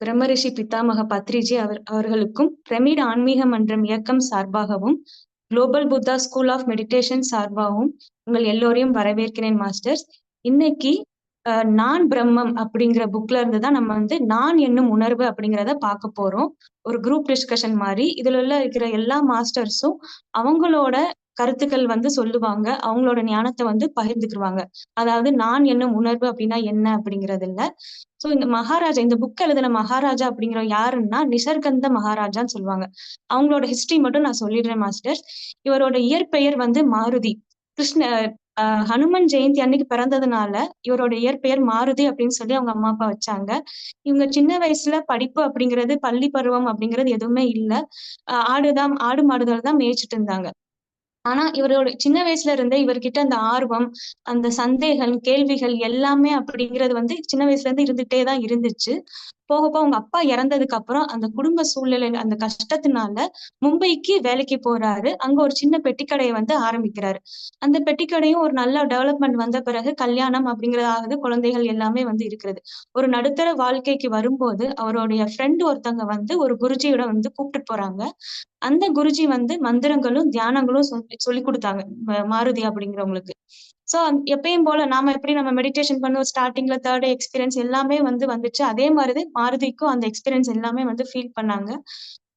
பிரம்மரிஷி பித்தாமக பத்ரிஜி அவர்களுக்கும் பிரமிட் ஆன்மீக மன்றம் இயக்கம் சார்பாகவும் Global Buddha School of meditation சார்பாகவும் உங்கள் எல்லோரையும் வரவேற்கிறேன் மாஸ்டர்ஸ். இன்னைக்கு நான் பிரம்மம் அப்படிங்கிற புக்ல இருந்து தான் நம்ம வந்து நான் என்னும் உணர்வு அப்படிங்கிறத பார்க்க போறோம். ஒரு குரூப் டிஸ்கஷன் மாதிரி இதுல இருக்கிற எல்லா மாஸ்டர்ஸும் அவங்களோட கருத்துக்கள் வந்து சொல்லுவாங்க, அவங்களோட ஞானத்தை வந்து பகிர்ந்துக்குருவாங்க. அதாவது நான் என்னும் உணர்வு அப்படின்னா என்ன அப்படிங்கிறது இல்ல. சோ இந்த மகாராஜா, இந்த புக் எழுதின மகாராஜா அப்படிங்கிற யாருன்னா நிசர்கந்த மகாராஜான்னு சொல்லுவாங்க. அவங்களோட ஹிஸ்டரி மட்டும் நான் சொல்லிடுறேன் மாஸ்டர்ஸ். இவரோட இயற்பெயர் வந்து மாருதி. கிருஷ்ண ஹனுமன் ஜெயந்தி அன்னைக்கு பிறந்ததுனால இவரோட இயற்பெயர் மாருதி அப்படின்னு சொல்லி அவங்க அம்மா அப்பா வச்சாங்க. இவங்க சின்ன வயசுல படிப்பு அப்படிங்கிறது, பள்ளி பருவம் அப்படிங்கிறது எதுவுமே இல்ல. ஆடு மாடுகள் தான் மேய்ச்சிட்டு இருந்தாங்க. ஆனா இவரோட சின்ன வயசுல இருந்தே இவர்கிட்ட அந்த ஆர்வம், அந்த சந்தேகம், கேள்விகள் எல்லாமே அப்படிங்கிறது வந்து சின்ன வயசுல இருந்து இருந்துட்டே தான் இருந்துச்சு. போக போக அவங்க அப்பா இறந்ததுக்கு அப்புறம் அந்த குடும்ப சூழ்நிலை, அந்த கஷ்டத்தினால மும்பைக்கு வேலைக்கு போறாரு. அங்க ஒரு சின்ன பெட்டிக்கடையை வந்து ஆரம்பிக்கிறாரு. அந்த பெட்டிக்கடையும் ஒரு நல்ல டெவலப்மெண்ட் வந்த பிறகு கல்யாணம் அப்படிங்கிறது ஆகுது, குழந்தைகள் எல்லாமே வந்து இருக்கிறது. ஒரு நடுத்தர வாழ்க்கைக்கு வரும்போது அவருடைய ஃப்ரெண்ட் ஒருத்தவங்க வந்து ஒரு குருஜியோட வந்து கூப்பிட்டு போறாங்க. அந்த குருஜி வந்து மந்திரங்களும் தியானங்களும் சொல்லிக் கொடுத்தாங்க மாருதி அப்படிங்கிறவங்களுக்கு. சோ எப்பயும் போல நாம எப்படி நம்ம மெடிடேஷன் பண்ணுவோம், ஸ்டார்டிங்ல தேர்ட் எக்ஸ்பீரியன்ஸ் எல்லாமே வந்து வந்துச்சு. அதே மாதிரி மாருதிக்கும் அந்த எக்ஸ்பீரியன்ஸ் எல்லாமே வந்து ஃபீல் பண்ணாங்க.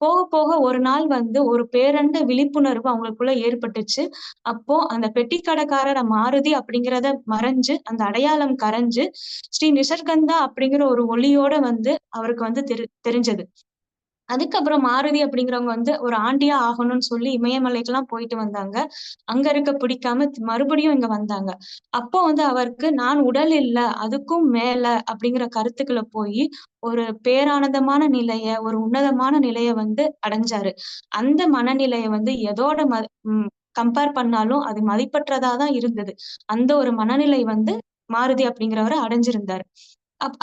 போக போக ஒரு நாள் வந்து ஒரு பேரண்ட விழிப்புணர்வு அவங்களுக்குள்ள ஏற்பட்டுச்சு. அப்போ அந்த பெட்டி கடைக்காரர் மாருதி அப்படிங்கிறத மறைஞ்சு, அந்த அடையாளம் கரைஞ்சு ஸ்ரீ நிசர்கந்தா அப்படிங்கிற ஒரு ஒளியோட வந்து அவருக்கு வந்து தெரிஞ்சது. அதுக்கப்புறம் மாருதி அப்படிங்கிறவங்க வந்து ஒரு ஆண்டியா ஆகணும்னு சொல்லி இமயமலைக்கெல்லாம் போயிட்டு வந்தாங்க. அங்க இருக்க பிடிக்காம மறுபடியும் இங்க வந்தாங்க. அப்போ வந்து அவருக்கு நான் உடல் இல்ல, அதுக்கும் மேல அப்படிங்கிற கருத்துக்களை போய் ஒரு பேரானந்தமான நிலைய, ஒரு உன்னதமான நிலைய வந்து அடைஞ்சாரு. அந்த மனநிலைய வந்து எதோட கம்பேர் பண்ணாலும் அது மதிப்பற்றதா தான் இருந்தது. அந்த ஒரு மனநிலை வந்து மாருதி அப்படிங்கிறவரை அடைஞ்சிருந்தாரு.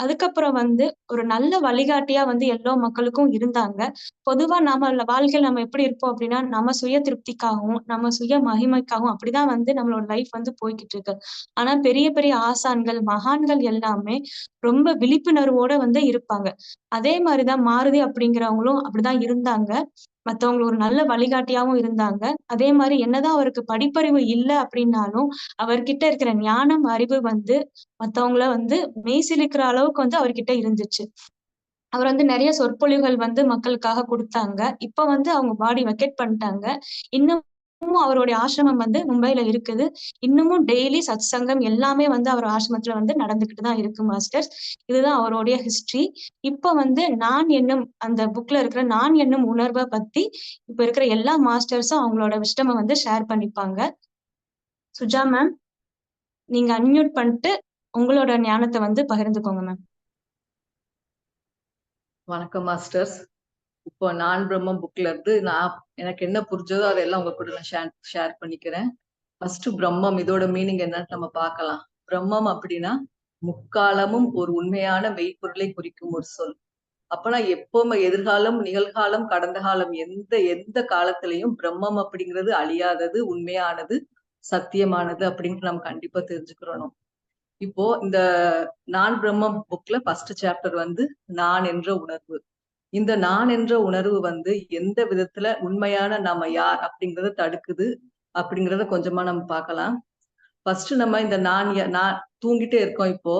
அதுக்கப்புறம் வந்து ஒரு நல்ல வழிகாட்டியா வந்து எல்லா மக்களுக்கும் இருந்தாங்க. பொதுவா நாம வாழ்க்கையில நம்ம எப்படி இருப்போம் அப்படின்னா, நம்ம சுய திருப்திக்காகவும், நம்ம சுய மகிமைக்காகவும் அப்படிதான் வந்து நம்மளோட லைஃப் வந்து போய்க்கிட்டு இருக்கு. ஆனா பெரிய பெரிய ஆசான்கள், மகான்கள் எல்லாமே ரொம்ப விழிப்புணர்வோட வந்து இருப்பாங்க. அதே மாதிரிதான் மாருதி அப்படிங்கிறவங்களும் அப்படிதான் இருந்தாங்க. மத்தவங்களுக்கு ஒரு நல்ல வழிகாட்டியாவும் இருந்தாங்க. அதே மாதிரி என்னதான் அவருக்கு படிப்பறிவு இல்ல அப்படின்னாலும், அவர்கிட்ட இருக்கிற ஞானம், அறிவு வந்து மத்தவங்கள வந்து மெய்சிலிர்க்கிற அளவுக்கு வந்து அவர்கிட்ட இருந்துச்சு. அவர் வந்து நெறைய சொற்பொழிவுகள் வந்து மக்களுக்காக குடுத்தாங்க. இப்ப வந்து அவங்க பாடி வெக்கேட் பண்ணிட்டாங்க. இன்னமும் அவருடைய ஆசிரமம் வந்து மும்பைல இருக்குது. இன்னமும் டெய்லி சத்சங்கம் எல்லாமே வந்து அவர் ஆசிரமத்துல வந்து நடந்துகிட்டு தான் இருக்கு மாஸ்டர்ஸ். இதுதான் அவருடைய ஹிஸ்டரி. இப்ப வந்து நான் என்னும் அந்த புக்ல இருக்கிற நான் என்னும் உணர்வ பத்தி இப்ப இருக்கிற எல்லா மாஸ்டர்ஸும் அவங்களோட விஸ்டம வந்து ஷேர் பண்ணிப்பாங்க. சுஜா மேம், நீங்க அன்மியூட் பண்ணிட்டு உங்களோட ஞானத்தை வந்து பகிர்ந்துக்கோங்க மேம். வணக்கம் மாஸ்டர்ஸ். இப்போ நான் பிரம்மம் புக்ல இருந்து எனக்கு என்ன புரிஞ்சதோ அதெல்லாம் உங்க கூட நான் ஷேர் பண்ணிக்கிறேன். ஃபர்ஸ்ட் பிரம்மம், இதோட மீனிங் என்னன்னு நம்ம பார்க்கலாம். பிரம்மம் அப்படின்னா முக்காலமும் ஒரு உண்மையான மெய்ப்பொருளை குறிக்கும் ஒரு சொல். அப்பனா எப்பவுமே எதிர்காலம், நிகழ்காலம், கடந்த காலம், எந்த எந்த காலத்திலையும் பிரம்மம் அப்படிங்கிறது அழியாதது, உண்மையானது, சத்தியமானது அப்படின்ட்டு நம்ம கண்டிப்பா தெரிஞ்சுக்கிறோம். இப்போ இந்த நான் பிரம்மம் புக்ல ஃபர்ஸ்ட் சாப்டர் வந்து நான் என்ற உணர்வு. இந்த நான் என்ற உணர்வு வந்து எந்த விதத்துல உண்மையான நாம யார் அப்படிங்கறத தடுக்குது அப்படிங்கறத கொஞ்சமா நம்ம பார்க்கலாம். ஃபர்ஸ்ட் நம்ம இந்த நான் தூங்கிட்டே இருக்கோம். இப்போ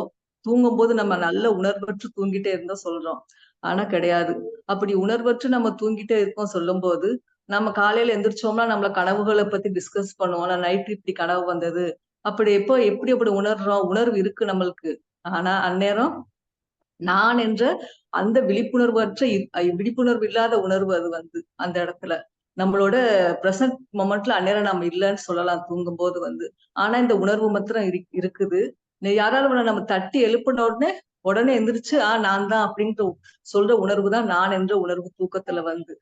தூங்கும் போது நம்ம நல்ல உணர்வற்று தூங்கிட்டே இருந்தா சொல்றோம். ஆனா கிடையாது. அப்படி உணர்வற்று நம்ம தூங்கிட்டே இருக்கோம் சொல்லும் போது, நம்ம காலையில எந்திரிச்சோம்னா நம்மள கனவுகளை பத்தி டிஸ்கஸ் பண்ணுவோம். நைட் இப்படி கனவு வந்தது. அப்படி எப்படி அப்படி உணர்றோம்? உணர்வு இருக்கு நம்மளுக்கு. ஆனா அந்நேரம் நான் என்ற அந்த விழிப்புணர்வு இல்லாத உணர்வு அது வந்து அந்த இடத்துல நம்மளோட பிரசன்ட் மொமெண்ட்ல அந்நேரம் நம்ம இல்லைன்னு சொல்லலாம் தூங்கும் போது வந்து. ஆனா இந்த உணர்வு மாத்திரம் இருக்குது. யாராவது நம்ம தட்டி எழுப்பின உடனே எந்திரிச்சு நான் தான் அப்படின்ட்டு சொல்ற உணர்வு தான் நான் என்ற உணர்வு தூக்கத்துல வந்து.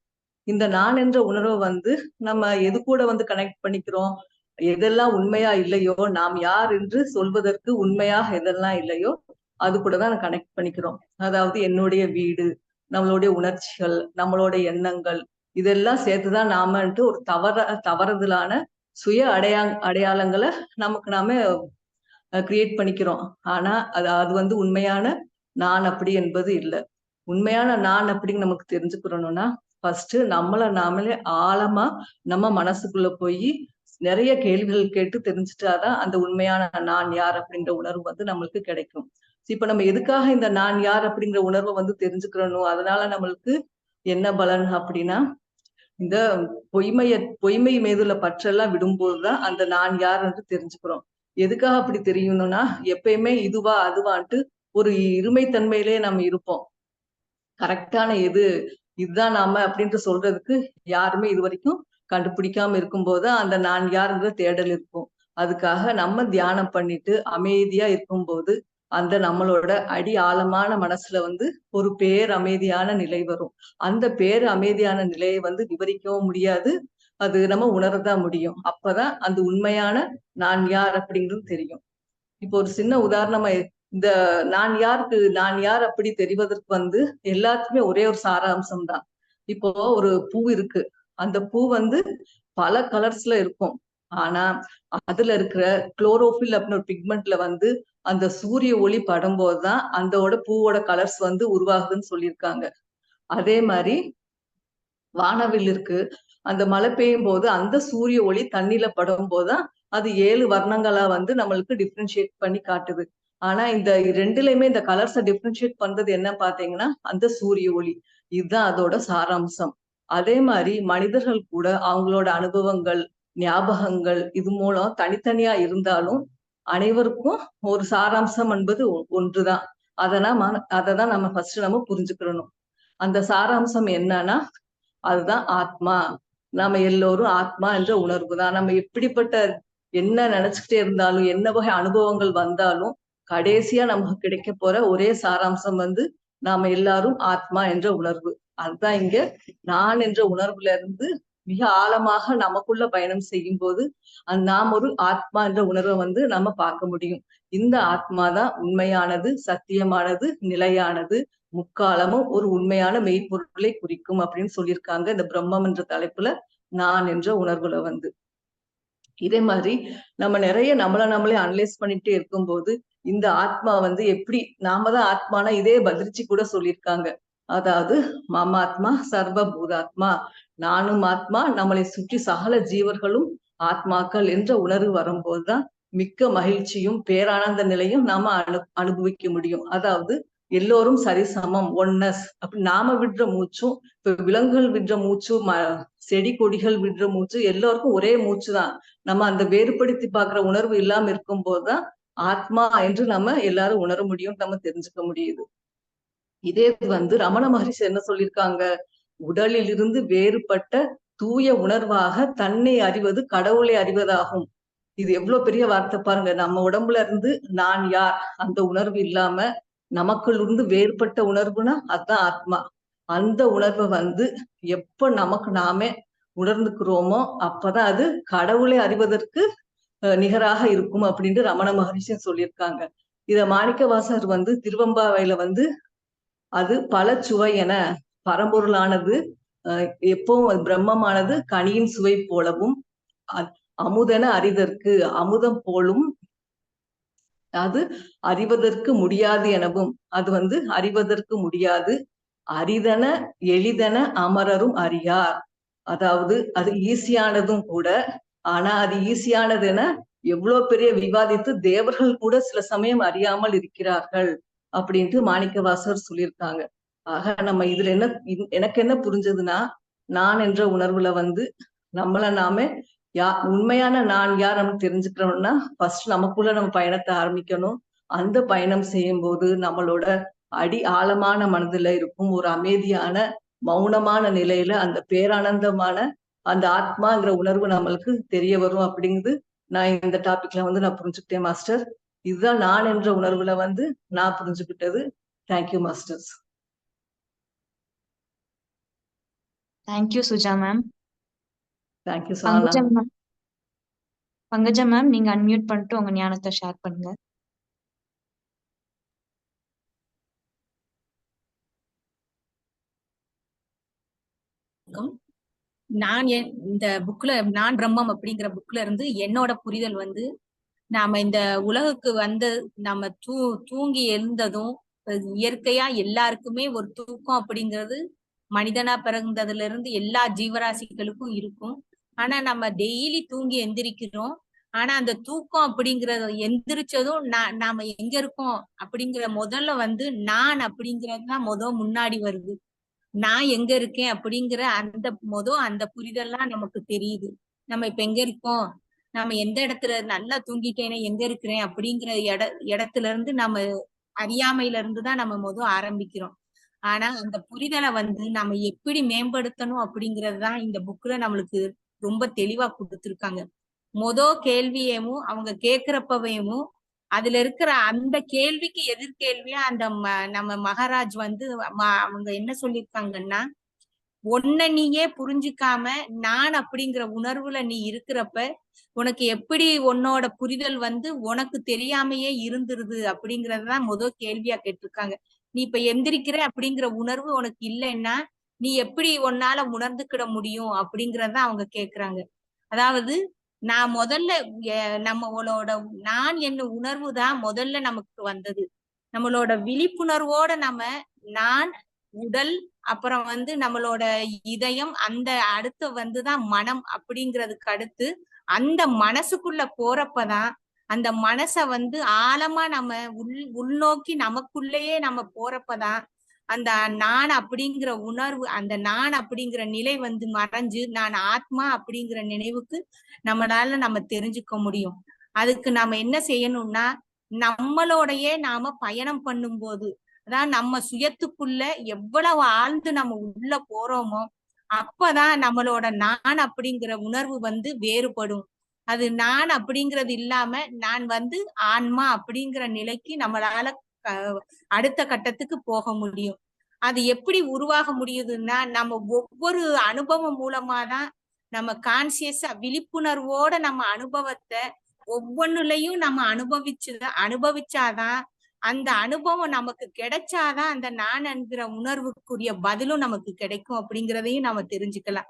இந்த நான் என்ற உணர்வை வந்து நம்ம எது கூட வந்து கனெக்ட் பண்ணிக்கிறோம்? எதெல்லாம் உண்மையா இல்லையோ, நாம் யார் என்று சொல்வதற்கு உண்மையாக எதெல்லாம் இல்லையோ அது கூட தான் கனெக்ட் பண்ணிக்கிறோம். அதாவது என்னுடைய வீடு, நம்மளுடைய உணர்ச்சிகள், நம்மளுடைய எண்ணங்கள், இதெல்லாம் சேர்த்துதான் நாமன்ட்டு ஒரு தவறுதலான சுய அடையாளங்களை நமக்கு நாம கிரியேட் பண்ணிக்கிறோம். ஆனா அது அது வந்து உண்மையான நான் அப்படி என்பது இல்லை. உண்மையான நான் அப்படின்னு நமக்கு தெரிஞ்சுக்கிறோம்னா ஃபர்ஸ்ட் நம்மள நாமளே ஆழமா நம்ம மனசுக்குள்ள போய் நிறைய கேள்விகள் கேட்டு தெரிஞ்சுட்டாதான் அந்த உண்மையான நான் யார் அப்படின்ற உணர்வு வந்து நம்மளுக்கு கிடைக்கும். இப்ப நம்ம எதுக்காக இந்த நான் யார் அப்படிங்கிற உணர்வை வந்து தெரிஞ்சுக்கிறணும், அதனால நம்மளுக்கு என்ன பலன் அப்படின்னா, இந்த பொய்மை மீதுள்ள பற்றெல்லாம் விடும்போதுதான் அந்த நான் யார் என்று தெரிஞ்சுக்கிறோம். எதுக்காக அப்படி தெரியணும்னா, எப்பயுமே இதுவா அதுவான்ட்டு ஒரு இருமைத்தன்மையிலே நம்ம இருப்போம். கரெக்டான இதுதான் நாம அப்படின்ட்டு சொல்றதுக்கு யாருமே இது வரைக்கும் கண்டுபிடிக்காம இருக்கும்போது அந்த நான் யாருங்கிற தேடல் இருக்கும். அதுக்காக நம்ம தியானம் பண்ணிட்டு அமைதியா இருக்கும்போது அந்த நம்மளோட அடி ஆழமான மனசுல வந்து ஒரு பேரமைதியான நிலை வரும். அந்த பேரமைதியான நிலையை வந்து விவரிக்கவும் முடியாது, அது நம்ம உணரதான் முடியும். அப்பதான் அந்த உண்மையான நான் யார் அப்படிங்கிறது தெரியும். இப்போ ஒரு சின்ன உதாரணமா இந்த நான் யார் அப்படி தெரிவதற்கு வந்து எல்லாத்துக்குமே ஒரே ஒரு சாராம்சம் தான். இப்போ ஒரு பூ இருக்கு, அந்த பூ வந்து பல கலர்ஸ்ல இருக்கும். ஆனா அதுல இருக்கிற குளோரோஃபில் அப்படின்னு ஒரு பிக்மெண்ட்ல வந்து அந்த சூரிய ஒளி படும்போதுதான் அந்தோட பூவோட கலர்ஸ் வந்து உருவாகுதுன்னு சொல்லியிருக்காங்க. அதே மாதிரி வானவில் இருக்கு, அந்த மழை பெய்யும் போது அந்த சூரிய ஒளி தண்ணியில படும் போதுதான் அது 7 வர்ணங்களா வந்து நம்மளுக்கு டிஃபரன்ஷியேட் பண்ணி காட்டுது. ஆனா இந்த ரெண்டுலயுமே இந்த கலர்ஸை டிஃபரன்ஷியேட் பண்றது என்ன பாத்தீங்கன்னா அந்த சூரிய ஒளி. இதுதான் அதோட சாராம்சம். அதே மாதிரி மனிதர்கள் கூட அவங்களோட அனுபவங்கள், ஞாபகங்கள் இது மூலம் தனித்தனியா இருந்தாலும் அனைவருக்கும் ஒரு சாராம்சம் என்பது ஒன்றுதான். அததான் நம்ம ஃபர்ஸ்ட் நம்ம புரிஞ்சுக்கிறணும். அந்த சாராம்சம் என்னன்னா அதுதான் ஆத்மா. நாம எல்லோரும் ஆத்மா என்ற உணர்வு தான். நம்ம எப்படிப்பட்ட என்ன நினைச்சுக்கிட்டே இருந்தாலும் என்ன வகை அனுபவங்கள் வந்தாலும் கடைசியா நமக்கு கிடைக்க போற ஒரே சாராம்சம் வந்து நாம எல்லாரும் ஆத்மா என்ற உணர்வு. அதுதான் இங்க நான் என்ற உணர்வுல இருந்து மிக ஆழமாக நமக்குள்ள பயணம் செய்யும் போது நாம் ஒரு ஆத்மா என்ற உணர்வை வந்து நம்ம பார்க்க முடியும். இந்த ஆத்மா தான் உண்மையானது, சத்தியமானது, நிலையானது, முக்காலமும் ஒரு உண்மையான மெய்ப்பொருளை குறிக்கும் அப்படின்னு சொல்லியிருக்காங்க இந்த பிரம்மம் என்ற தலைப்புல நான் என்ற உணர்வுல வந்து. இதே மாதிரி நம்ம நிறைய நம்மளே அனலைஸ் பண்ணிட்டே இருக்கும்போது இந்த ஆத்மா வந்து எப்படி நாம தான் ஆத்மானா இதே பதிர்ச்சி கூட சொல்லியிருக்காங்க. அதாவது மமாத்மா சர்வபூதாத்மா, நானும் ஆத்மா, நம்மளை சுற்றி சகல ஜீவர்களும் ஆத்மாக்கள் என்ற உணர்வு வரும்போதுதான் மிக்க மகிழ்ச்சியும் பேரானந்த நிலையும் நாம அனுபவிக்க முடியும். அதாவது எல்லோரும் சரிசமம், ஒன்னஸ் அப்படி நாம விடுற மூச்சும் இப்ப விலங்குகள் விடுற மூச்சு, செடி கொடிகள் விடுற மூச்சு எல்லோருக்கும் ஒரே மூச்சு தான். நம்ம அந்த வேறுபடுத்தி பார்க்கிற உணர்வு இல்லாம இருக்கும் போதுதான் ஆத்மா என்று நம்ம எல்லாரும் உணர முடியும், நம்ம தெரிஞ்சுக்க முடியுது. இதே வந்து ரமண மகரிஷி என்ன சொல்லியிருக்காங்க, உடலில் இருந்து வேறுபட்ட தூய உணர்வாக தன்னை அறிவது கடவுளை அறிவதாகும். இது எவ்வளவு பெரிய வார்த்தை பாருங்க. நம்ம உடம்புல இருந்து நான் யார் அந்த உணர்வு இல்லாம நமக்குள் இருந்து வேறுபட்ட உணர்வுனா அதுதான் ஆத்மா. அந்த உணர்வை வந்து எப்ப நமக்கு நாமே உணர்ந்துக்கிறோமோ அப்பதான் அது கடவுளை அறிவதற்கு நிகராக இருக்கும் அப்படின்ட்டு ரமண மகரிஷி சொல்லியிருக்காங்க. இத மாணிக்கவாசகர் வந்து திருவெம்பாவையில வந்து அது பல சுவை என பரம்பொருளானது எப்பவும் பிரம்மமானது கனியின் சுவை போலவும் அமுதென அறிதற்கு அமுதம் போலும் அது அறிவதற்கு முடியாது எனவும், அது வந்து அறிவதற்கு முடியாது, அரிதன எளிதன அமரரும் அறியார். அதாவது அது ஈஸியானதும் கூட, ஆனா அது ஈஸியானது என எவ்வளவு பெரிய விவாதித்து தேவர்கள் கூட சில சமயம் அறியாமல் இருக்கிறார்கள் அப்படின்ட்டு மாணிக்கவாசகர் சொல்லியிருக்காங்க. ஆக நம்ம இதுல எனக்கு என்ன புரிஞ்சதுன்னா, நான் என்ற உணர்வுல வந்து நம்மள நாமே உண்மையான நான் யார் நம்ம தெரிஞ்சுக்கிறோம்னா ஃபர்ஸ்ட் நமக்குள்ள நம்ம பயணத்தை ஆரம்பிக்கணும். அந்த பயணம் செய்யும் போது நம்மளோட அடி ஆழமான மனதுல இருக்கும் ஒரு அமைதியான மௌனமான நிலையில அந்த பேரானந்தமான அந்த ஆத்மாங்கிற உணர்வு நம்மளுக்கு தெரிய வரும் அப்படிங்கிறது நான் இந்த டாபிக்ல வந்து நான் புரிஞ்சுக்கிட்டேன் மாஸ்டர். இதுதான் நான் என்ற உணர்வுல வந்து நான் புரிஞ்சுக்கிட்டது. Thank you masters. Thank you Suja ma'am. Thank you Sana. Pankajam ma'am, நீங்க அன்மியூட் பண்ணிட்டு உங்க ஞானத்தை ஷேர் பண்ணுங்க. நான் இந்த புக்ல நான் பிரம்மம் அப்படிங்கிற புக்ல இருந்து என்னோட புரிதல் வந்து, நாம இந்த உலகுக்கு வந்து நம்ம தூங்கி எழுந்ததும் இயற்கையா எல்லாருக்குமே ஒரு தூக்கம் அப்படிங்கிறது மனிதனா பிறந்ததுல இருந்து எல்லா ஜீவராசிகளுக்கும் இருக்கும். ஆனா நம்ம டெய்லி தூங்கி எந்திரிக்கிறோம். ஆனா அந்த தூக்கம் அப்படிங்கறத எந்திரிச்சதும் நாம எங்க இருக்கோம் அப்படிங்கிற முதல்ல வந்து நான் அப்படிங்கறது தான் முன்னாடி வருது. நான் எங்க இருக்கேன் அப்படிங்கிற அந்த புரிதல்லாம் நமக்கு தெரியுது. நம்ம இப்ப எங்க இருக்கோம், நம்ம எந்த இடத்துல நல்லா தூங்கிட்டேனே எங்க இருக்கிறேன் அப்படிங்கிற இடத்துல இருந்து நம்ம அறியாமையில இருந்துதான் நம்ம ஆரம்பிக்கிறோம். ஆனா அந்த புரிதலை வந்து நம்ம எப்படி மேம்படுத்தணும் அப்படிங்கறதுதான் இந்த புக்ல நம்மளுக்கு ரொம்ப தெளிவா கொடுத்திருக்காங்க. கேள்வியவும் அவங்க கேக்குறப்பவையும் அதுல இருக்கிற அந்த கேள்விக்கு எதிர்கேள்வியா அந்த நம்ம மகாராஜ் வந்து அவங்க என்ன சொல்லியிருக்காங்கன்னா, உன்னை நீயே புரிஞ்சுக்காம நான் அப்படிங்கிற உணர்வுல நீ இருக்கிறப்ப உனக்கு எப்படி உன்னோட புரிதல் வந்து உனக்கு தெரியாமையே இருந்துருது அப்படிங்கறதுதான் கேள்வியா கேட்டிருக்காங்க. நீ இப்ப எந்திரிக்கிற அப்படிங்கிற உணர்வு உனக்கு இல்லைன்னா நீ எப்படி உன்னால உணர்ந்துக்கிட முடியும் அப்படிங்கறதான் அவங்க கேக்குறாங்க. அதாவது நான் முதல்ல நம்மளோட நான் என்ன உணர்வு தான் முதல்ல நமக்கு வந்தது. நம்மளோட விழிப்புணர்வோட நான் உடல் அப்புறம் வந்து நம்மளோட இதயம் அந்த அடுத்து வந்துதான் மனம் அப்படிங்கிறதுக்கு அடுத்து அந்த மனசுக்குள்ள போறப்பதான் அந்த மனச வந்து ஆழமா நம்ம உள்நோக்கி நமக்குள்ளேயே நம்ம போறப்பதான் அந்த நான் அப்படிங்கிற உணர்வு அந்த நான் அப்படிங்கிற நிலை வந்து மறைஞ்சு நான் ஆத்மா அப்படிங்கிற நினைவுக்கு நம்ம தெரிஞ்சுக்க முடியும். அதுக்கு நாம என்ன செய்யணும்னா நம்மளோடயே நாம பயணம் பண்ணும்போது அதான் நம்ம சுயத்துக்குள்ள எவ்வளவு ஆழ்ந்து நம்ம உள்ள போறோமோ அப்பதான் நம்மளோட நான் அப்படிங்கிற உணர்வு வந்து வேறுபடும். அது நான் அப்படிங்கிறது இல்லாம நான் வந்து ஆன்மா அப்படிங்கிற நிலைக்கு நம்மளால அடுத்த கட்டத்துக்கு போக முடியும். அது எப்படி உருவாக முடியுதுன்னா நம்ம ஒவ்வொரு அனுபவம் மூலமாதான் நம்ம கான்சியஸா விழிப்புணர்வோட நம்ம அனுபவத்தை ஒவ்வொன்னுலயும் நம்ம அனுபவிச்சாதான் அந்த அனுபவம் நமக்கு கிடைச்சாதான் அந்த நான் என்கிற உணர்வுக்குரிய பதிலும் நமக்கு கிடைக்கும் அப்படிங்கிறதையும் நாம தெரிஞ்சுக்கலாம்.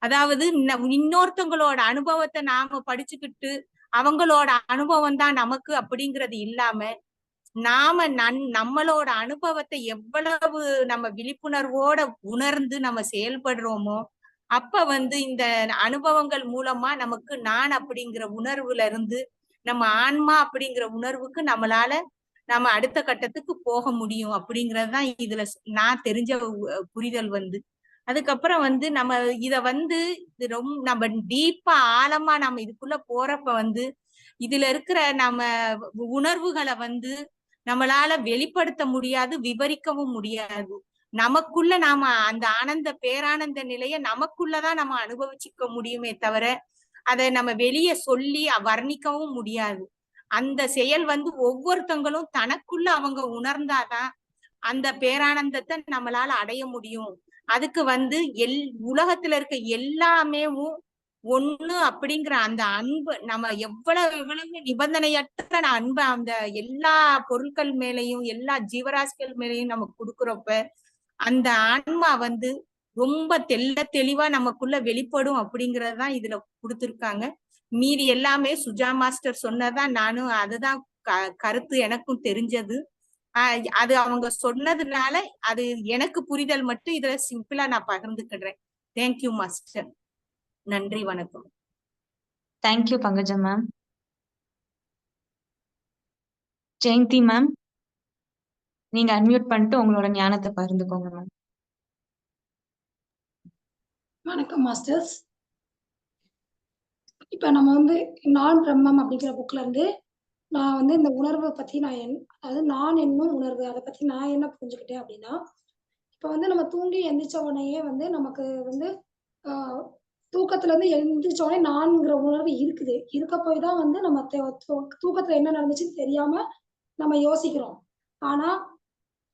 அதாவது இன்னொருத்தவங்களோட அனுபவத்தை நாம படிச்சுக்கிட்டு அவங்களோட அனுபவம் தான் நமக்கு அப்படிங்கிறது இல்லாம நாம நம்மளோட அனுபவத்தை எவ்வளவு நம்ம விழிப்புணர்வோட உணர்ந்து நம்ம செயல்படுறோமோ அப்ப வந்து இந்த அனுபவங்கள் மூலமா நமக்கு நான் அப்படிங்கிற உணர்வுல இருந்து நம்ம ஆன்மா அப்படிங்கிற உணர்வுக்கு நம்ம அடுத்த கட்டத்துக்கு போக முடியும் அப்படிங்கறதுதான் இதுல நான் தெரிஞ்ச புரிதல் வந்து. அதுக்கப்புறம் வந்து நம்ம இத வந்து ரொம்ப நம்ம டீப்பா ஆழமா நம்ம இதுக்குள்ள போறப்ப வந்து இதுல இருக்கிற நம்ம உணர்வுகளை வந்து நம்மளால வெளிப்படுத்த முடியாது, விவரிக்கவும் முடியாது. நமக்குள்ள நாம அந்த பேரானந்த நிலைய நமக்குள்ளதான் நம்ம அனுபவிச்சுக்க முடியுமே தவிர அதை நம்ம வெளியே சொல்லி வர்ணிக்கவும் முடியாது. அந்த செயல் வந்து ஒவ்வொருத்தங்களும் தனக்குள்ள அவங்க உணர்ந்தாதான் அந்த பேரானந்தத்தை நம்மளால அடைய முடியும். அதுக்கு வந்து உலகத்துல இருக்க எல்லாமே ஒண்ணு அப்படிங்கிற அந்த அன்பு நம்ம எவ்வளவு நிபந்தனையற்ற அன்பு அந்த எல்லா பொருட்கள் மேலையும் எல்லா ஜீவராசிகள் மேலையும் நம்ம கொடுக்குறப்ப அந்த ஆன்மா வந்து ரொம்ப தெளிவா நமக்குள்ள வெளிப்படும் அப்படிங்கறதுதான் இதுல கொடுத்திருக்காங்க. மீதி எல்லாமே சுஜா மாஸ்டர் சொன்னதான் நானும் அதுதான் கருத்து எனக்கும் தெரிஞ்சது. அது அவங்க சொன்னதுனால அது எனக்கு புரிதல் மட்டும் இதுல சிம்பிளா நான் பகிர்ந்துக்கிறேன். Thank you master. நன்றி, வணக்கம். Thank you Pankajam ma'am. Jayanthi ma'am, நீங்க அன்மியூட் பண்ணிட்டு உங்களோட ஞானத்தை பகிர்ந்துக்கோங்க மேம். வணக்கம் மாஸ்டர்ஸ். இப்ப நம்ம வந்து நான் பிரம்மம் அப்படிங்கிற புக்ல இருந்து நான் வந்து இந்த உணர்வை பத்தி அதாவது நான் என்னும் உணர்வு அதை பத்தி நான் என்ன புரிஞ்சுக்கிட்டேன் அப்படின்னா, இப்ப வந்து நம்ம தூங்கி எந்திரிச்ச உடனேயே வந்து நமக்கு வந்து தூக்கத்துல இருந்து எந்திரிச்ச உடனே நான்கிற உணர்வு இருக்குது. இருக்க போய் தான் வந்து நம்ம தூக்கத்துல என்ன நடந்துச்சுன்னு தெரியாம நம்ம யோசிக்கிறோம். ஆனா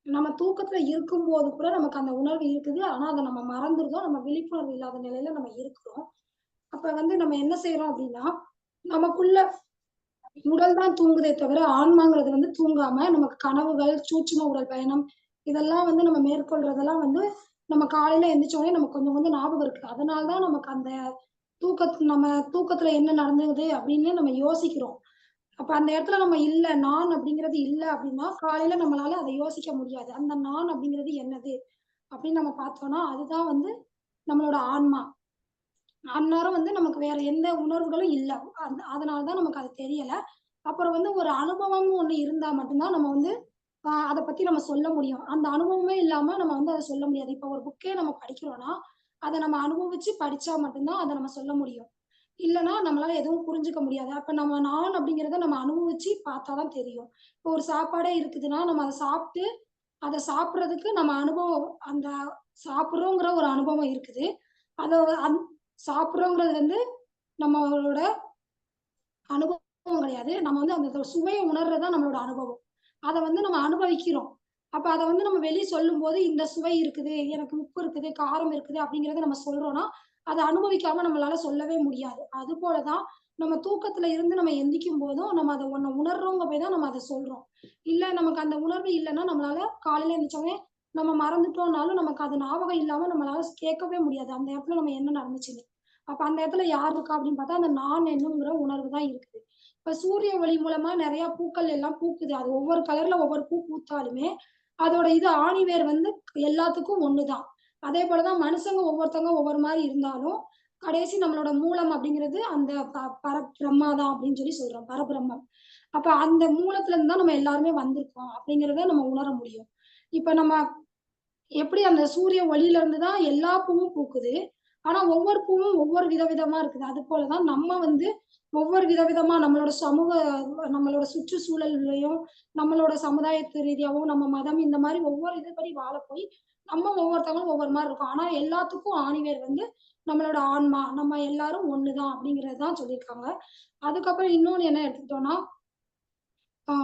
நம்ம தூக்கத்துல இருக்கும் போது கூட நமக்கு அந்த உணர்வு இருக்குது. ஆனா அதை நம்ம மறந்துருதோம். நம்ம விழிப்புணர்வு இல்லாத நிலையில நம்ம இருக்கிறோம். அப்ப வந்து நம்ம என்ன செய்யறோம் அப்படின்னா, நமக்குள்ள உடல் தான் தூங்குதே தவிர ஆன்மாங்கிறது வந்து தூங்காம நமக்கு கனவுகள், சூட்சும உடல் பயணம் இதெல்லாம் வந்து நம்ம மேற்கொள்றதெல்லாம் வந்து நம்ம காலையில எந்திரிச்ச உடனே நமக்கு கொஞ்சம் கொஞ்சம் ஞாபகம் இருக்கு. அதனாலதான் நமக்கு அந்த நம்ம தூக்கத்துல என்ன நடந்தது அப்படின்னு நம்ம யோசிக்கிறோம். அப்ப அந்த இடத்துல நம்ம இல்ல, நான் அப்படிங்கிறது இல்ல அப்படின்னா காலையில நம்மளால அதை யோசிக்க முடியாது. அந்த நான் அப்படிங்கிறது என்னது அப்படின்னு நம்ம பார்த்தோம்னா அதுதான் வந்து நம்மளோட ஆன்மா. அந்நேரம் வந்து நமக்கு வேற எந்த உணர்வுகளும் இல்ல. அதனாலதான் நமக்கு அது தெரியல. அப்புறம் வந்து ஒரு அனுபவம்னு ஒண்ணு இருந்தா மட்டும்தான் நம்ம வந்து அத பத்தி நம்ம சொல்ல முடியும். அந்த அனுபவமே இல்லாம நம்ம வந்து அத சொல்ல முடியாது. இப்ப ஒரு புக்கே நம்ம படிக்கிறோம்னா, அத நம்ம அனுபவிச்சு படிச்சா மட்டும்தான் அத நம்ம சொல்ல முடியும். இல்லன்னா நம்மளால எதுவும் புரிஞ்சுக்க முடியாது. அப்ப நம்ம நான் அப்படிங்கிறத நம்ம அனுபவிச்சு பார்த்தா தான் தெரியும். இப்போ ஒரு சாப்பாடே இருக்குதுன்னா, நம்ம அத சாப்ட்டு, அத சாப்பிடுறதுக்கு நம்ம அனுபவம் அந்த சாப்பிடுறோங்கிற ஒரு அனுபவம் இருக்குது. அத அந் சாப்பிடுறோங்கிறது வந்து நம்மளோட அனுபவம் கிடையாது. நம்ம வந்து அந்த சுவைய உணர்றது தான் நம்மளோட அனுபவம். அத வந்து நம்ம அனுபவிக்கிறோம். அப்ப அத வந்து நம்ம வெளிய சொல்லும்போது, இந்த சுவை இருக்குது, எனக்கு உப்பு இருக்குது, காரம் இருக்குது அப்படிங்கிறத நம்ம சொல்றோம்னா, அத அனுபவிக்காம நம்மளால சொல்லவே முடியாது. அதுபோல தான் நம்ம தூக்கத்துல இருந்து நம்ம எந்திரிக்கும் போதும், நம்ம அத ஒண்ண உணர்றோங்க போய் தான் நம்ம அத சொல்றோம். இல்ல நமக்கு அந்த உணர்வு இல்லன்னா, நம்மளால காலையில எந்திரிச்சோனே நம்ம மறந்துட்டோம்னாலும், நமக்கு அது ஞாபகம் இல்லாம நம்மளால கேட்கவே முடியாது. அந்த இடத்துல நம்ம என்ன நடந்துச்சுன்னு. அப்ப அந்த இடத்துல யார் இருக்கா அப்படின்னு பார்த்தா, அந்த நான் என்னும்ங்கிற உணர்வு தான் இருக்குது. இப்ப சூரிய ஒளி மூலமா நெறைய பூக்கள் எல்லாம் பூக்குது. அது ஒவ்வொரு கலர்ல ஒவ்வொரு பூ பூத்தாலுமே, அதோட இது ஆணிவேர் வந்து எல்லாத்துக்கும் ஒண்ணுதான். அதே போல தான் மனுஷங்க ஒவ்வொருத்தவங்க ஒவ்வொரு மாரி இருந்தாலும், கடைசி நம்மளோட மூலம் அப்படிங்கிறது அந்த பரபிரம்மா தான் அப்படின்னு சொல்லி சொல்றோம். பரபிரம்மம். அப்ப அந்த மூலத்துல இருந்து தான் நம்ம எல்லாருமே வந்திருக்கோம் அப்படிங்கிறத நம்ம உணர முடியும். இப்ப நம்ம எப்படி அந்த சூரிய ஒளியில இருந்து தான் எல்லா பூவும் பூக்குது. ஆனா ஒவ்வொரு பூவும் ஒவ்வொரு விதவிதமா இருக்குது. அதுபோல தான் நம்ம வந்து ஒவ்வொரு விதவிதமா நம்மளோட சுற்றுச்சூழல்லயும், நம்மளோட சமுதாயத்து ரீதியாவும், நம்ம மதம் இந்த மாரி ஒவ்வொரு இதுபடி வாழ போய், நம்ம ஒவ்வொருத்தவங்களும் ஒவ்வொரு மாரி இருக்கோம். ஆனா எல்லாத்துக்கும் ஆணிவேர் வந்து நம்மளோட ஆன்மா. நம்ம எல்லாரும் ஒண்ணுதான் அப்படிங்கிறது தான் சொல்லியிருக்காங்க. அதுக்கப்புறம் இன்னொன்னு என்ன எடுத்துக்கிட்டோம்னா, ஆ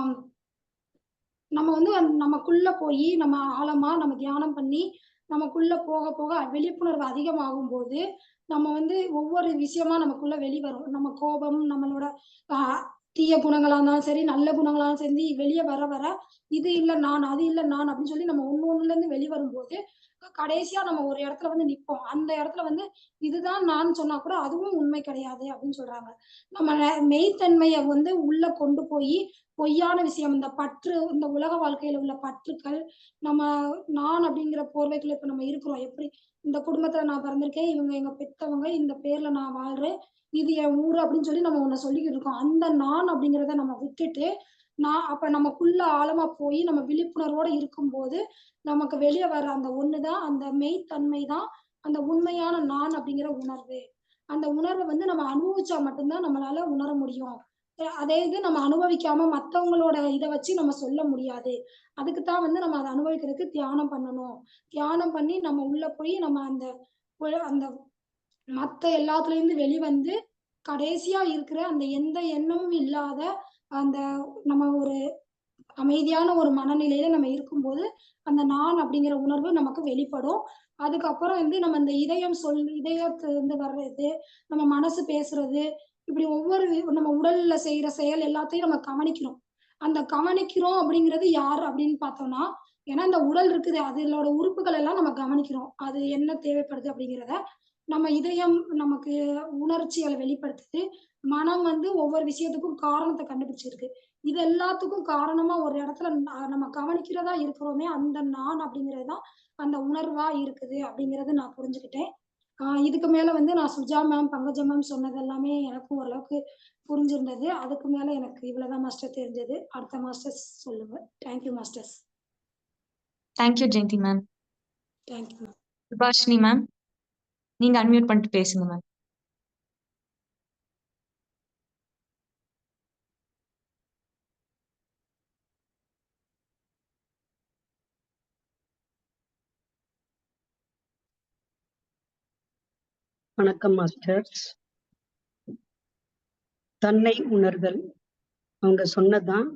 நம்ம வந்து நமக்குள்ள போயி, நம்ம ஆழமா நம்ம தியானம் பண்ணி, நமக்குள்ள போக போக விழிப்புணர்வு அதிகமாகும்போது, நம்ம வந்து ஒவ்வொரு விஷயமா நமக்குள்ள வெளிவரும். நம்ம கோபம், நம்மளோட அ தீய குணங்களா இருந்தாலும் சரி, நல்ல குணங்களாலும் சரி, வெளிய வர வர, இது இல்ல நான், அது இல்ல நான் அப்படின்னு சொல்லி நம்ம ஒண்ணுலருந்து வெளிவரும்போது, கடைசியா நம்ம ஒரு இடத்துல வந்து நிப்போம். அந்த இடத்துல வந்து இதுதான் நான் சொன்னா கூட அதுவும் உண்மை கிடையாது அப்படின்னு சொல்றாங்க. நம்ம மெய்த்தன்மைய வந்து உள்ள கொண்டு போயி பொய்யான விஷயம், இந்த பற்று, இந்த உலக வாழ்க்கையில உள்ள பற்றுக்கள், நம்ம நான் அப்படிங்கிற போர்வைக்குள்ள இப்ப நம்ம இருக்கிறோம். எப்படி இந்த குடும்பத்துல நான் பிறந்திருக்கேன், இவங்க எங்க பெத்தவங்க, இந்த பேர்ல நான் வாழ்றேன், இது என் ஊரு அப்படின்னு சொல்லி நம்ம ஒண்ண சொல்லிக்கிட்டு இருக்கோம். அந்த நான் அப்படிங்கிறத நம்ம விட்டுட்டு, அப்ப நமக்குள்ள ஆழமா போயி நம்ம விழிப்புணர்வோட இருக்கும்போது, நமக்கு வெளிய வர அந்த ஒண்ணு தான், அந்த மெய்த்தன்மை தான், அந்த உண்மையான நான் அப்படிங்கிற உணர்வு. அந்த உணர்வ வந்து நம்ம அனுபவிச்சா மட்டும் தான் நம்மளால உணர முடியும். அதே இது நம்ம அனுபவிக்காம மத்தவங்களோட இத வச்சு நம்ம சொல்ல முடியாது. அதுக்கு தான் வந்து நம்ம அத அனுபவிக்கிறதுக்கு தியானம் பண்ணணும். தியானம் பண்ணி நம்ம உள்ள போய் நம்ம அந்த மத்த எல்லாத்துலேருந்து வெளிவந்து, கடைசியா இருக்கிற அந்த எந்த எண்ணமும் இல்லாத அந்த நம்ம ஒரு அமைதியான ஒரு மனநிலையில நம்ம இருக்கும்போது, அந்த நான் அப்படிங்கிற உணர்வு நமக்கு வெளிப்படும். அதுக்கப்புறம் வந்து நம்ம இந்த இதயத்திலிருந்து வர்றது, நம்ம மனசு பேசுறது, இப்படி ஒவ்வொரு நம்ம உடல்ல செய்ற செயல் எல்லாத்தையும் நம்ம கவனிக்கிறோம். அந்த கவனிக்கிறோம் அப்படிங்கிறது யார் அப்படின்னு பார்த்தோம்னா, ஏன்னா இந்த உடல் இருக்குது. அதனோட உறுப்புகள் எல்லாம் நம்ம கவனிக்கிறோம். அது என்ன தேவைப்படுது அப்படிங்கிறத. நம்ம இதயம் நமக்கு உணர்ச்சிகள வெளிப்படுத்துது. மனம் வந்து ஒவ்வொரு விஷயத்துக்கும் காரணத்த கண்டுபிடிச்சிருக்கு. இது எல்லாத்துக்கும் காரணமா ஒரு இடத்துல நம்ம கவனிக்கிறதா இருக்கிறோமே, அந்த நான் அப்படிங்கிறது தான் அந்த உணர்வா இருக்குது அப்படிங்கிறத நான் புரிஞ்சுக்கிட்டேன். இதுக்கு மேல வந்து நான் சுஜா மேம், பங்கஜம் மேம் சொன்னது எல்லாமே எனக்கும் ஓரளவுக்கு புரிஞ்சிருந்தது. அதுக்கு மேல எனக்கு இவ்வளவுதான் மாஸ்டர் தெரிஞ்சது. அடுத்த மாஸ்டர்ஸ் சொல்லுங்க. Thank you masters. Thank you Jayanthi ma'am. Thank you ma'am. Subhashini ma'am, நீங்க அன்மியூட் பண்ணிட்டு பேசுங்க மேம். வணக்கம் மாஸ்டர்ஸ். தன்னை உணர்தல், அவங்க சொன்னதான்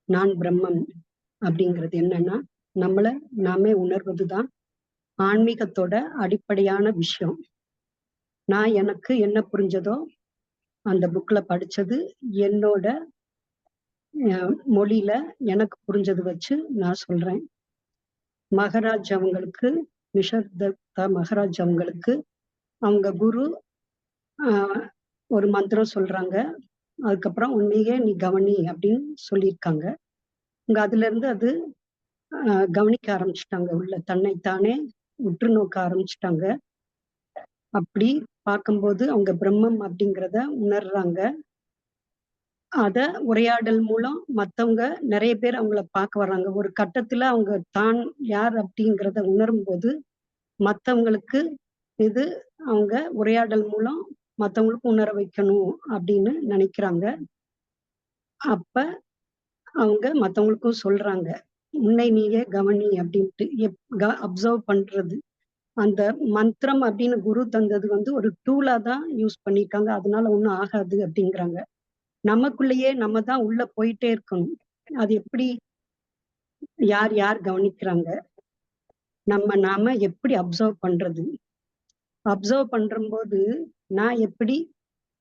நான் பிரம்மம் அப்படிங்கிறது. என்னன்னா, நம்மள நாமே உணர்வதுதான் ஆன்மீகத்தோட அடிப்படையான விஷயம். நான் எனக்கு என்ன புரிஞ்சதோ அந்த புக்ல படிச்சது, என்னோட மொழியில எனக்கு புரிஞ்சது வச்சு நான் சொல்றேன். மகாராஜ் அவங்களுக்கு, நிஷர்தத்தா மகாராஜ் அவங்களுக்கு அவங்க குரு ஒரு மந்திரம் சொல்றாங்க. அதுக்கப்புறம் உன்னையே நீ கவனி அப்படின்னு சொல்லியிருக்காங்க. அதுல இருந்து அது கவனிக்க ஆரம்பிச்சுட்டாங்க, உள்ள தன்னைத்தானே உற்று நோக்க ஆரம்பிச்சுட்டாங்க. அப்படி பார்க்கும்போது அவங்க பிரம்மம் அப்படிங்கிறத உணர்றாங்க. அத உரையாடல் மூலம் மத்தவங்க நிறைய பேர் அவங்கள பார்க்க வர்றாங்க. ஒரு கட்டத்துல அவங்க தான் யார் அப்படிங்கிறத உணரும்போது மத்தவங்களுக்கு இது அவங்க உரையாடல் மூலம் மத்தவங்களுக்கு உணர வைக்கணும் அப்படின்னு நினைக்கிறாங்க. அப்ப அவங்க மத்தவங்களுக்கும் சொல்றாங்க, உன்னை நீயே கவனி அப்படின்ட்டு அப்சர்வ் பண்றது. அந்த மந்திரம் அப்படின்னு குரு தந்தது வந்து ஒரு டூலா தான் யூஸ் பண்ணிருக்காங்க, அதனால ஒண்ணும் ஆகாது அப்படிங்கிறாங்க. நமக்குள்ளேயே நம்ம தான் உள்ள போயிட்டே இருக்கணும். அது எப்படி, யார் யார் கவனிக்கிறாங்க, நாம எப்படி அப்சர்வ் பண்றது? அப்சர்வ் பண்றம்போது நான் எப்படி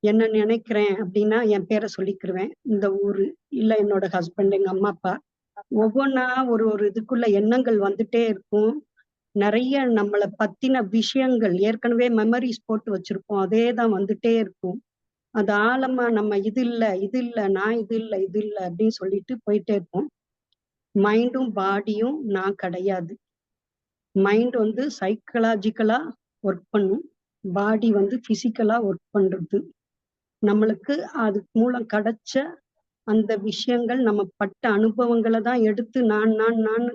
என்ன நினைக்கிறேன் அப்படின்னா என் பேரை சொல்லிக்கிருவேன், இந்த ஊரு, இல்ல என்னோட ஹஸ்பண்ட், எங்க அம்மா அப்பா, ஒவ்வொன்னா ஒரு ஒரு இதுக்குள்ள எண்ணங்கள் வந்துட்டே இருக்கும். நிறைய நம்மளை பத்தின விஷயங்கள் ஏற்கனவே மெமரிஸ் போட்டு வச்சிருப்போம், அதே தான் வந்துட்டே இருக்கும். அது ஆழமா நம்ம இது இல்ல நான் இது இல்ல அப்படின்னு சொல்லிட்டு போயிட்டே இருப்போம். மைண்டும் பாடியும் நான் கிடையாது. மைண்ட் வந்து சைக்கலாஜிக்கலா ஒர்க் பண்ணும், பாடி வந்து பிசிக்கலா ஒர்க் பண்றது. நம்மளுக்கு அது மூலம் கிடைச்ச அந்த விஷயங்கள் நம்ம பட்ட அனுபவங்களை தான் எடுத்து நான்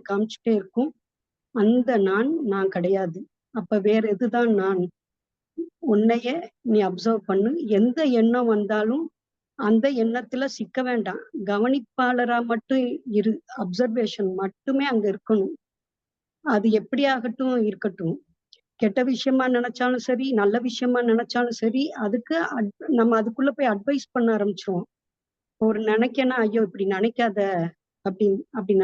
காமிச்சுட்டே இருக்கும். அந்த நான் கிடையாது. அப்ப வேற எதுதான் நான்? உன்னைய நீ அப்சர்வ் பண்ணு. எந்த எண்ணம் வந்தாலும் அந்த எண்ணத்துல சிக்க வேண்டாம், கவனிப்பாளரா மட்டும் இரு. அப்சர்வேஷன் மட்டுமே அங்க இருக்கணும். அது எப்படியாகட்டும் இருக்கட்டும், கெட்ட விஷயமா நினைச்சாலும் சரி, நல்ல விஷயமா நினைச்சாலும் சரி, அதுக்கு நம்ம அதுக்குள்ள போய் அட்வைஸ் பண்ண ஆரம்பிச்சிருவோம். ஒரு நினைக்கனா, ஐயோ இப்படி நினைக்காத அப்படி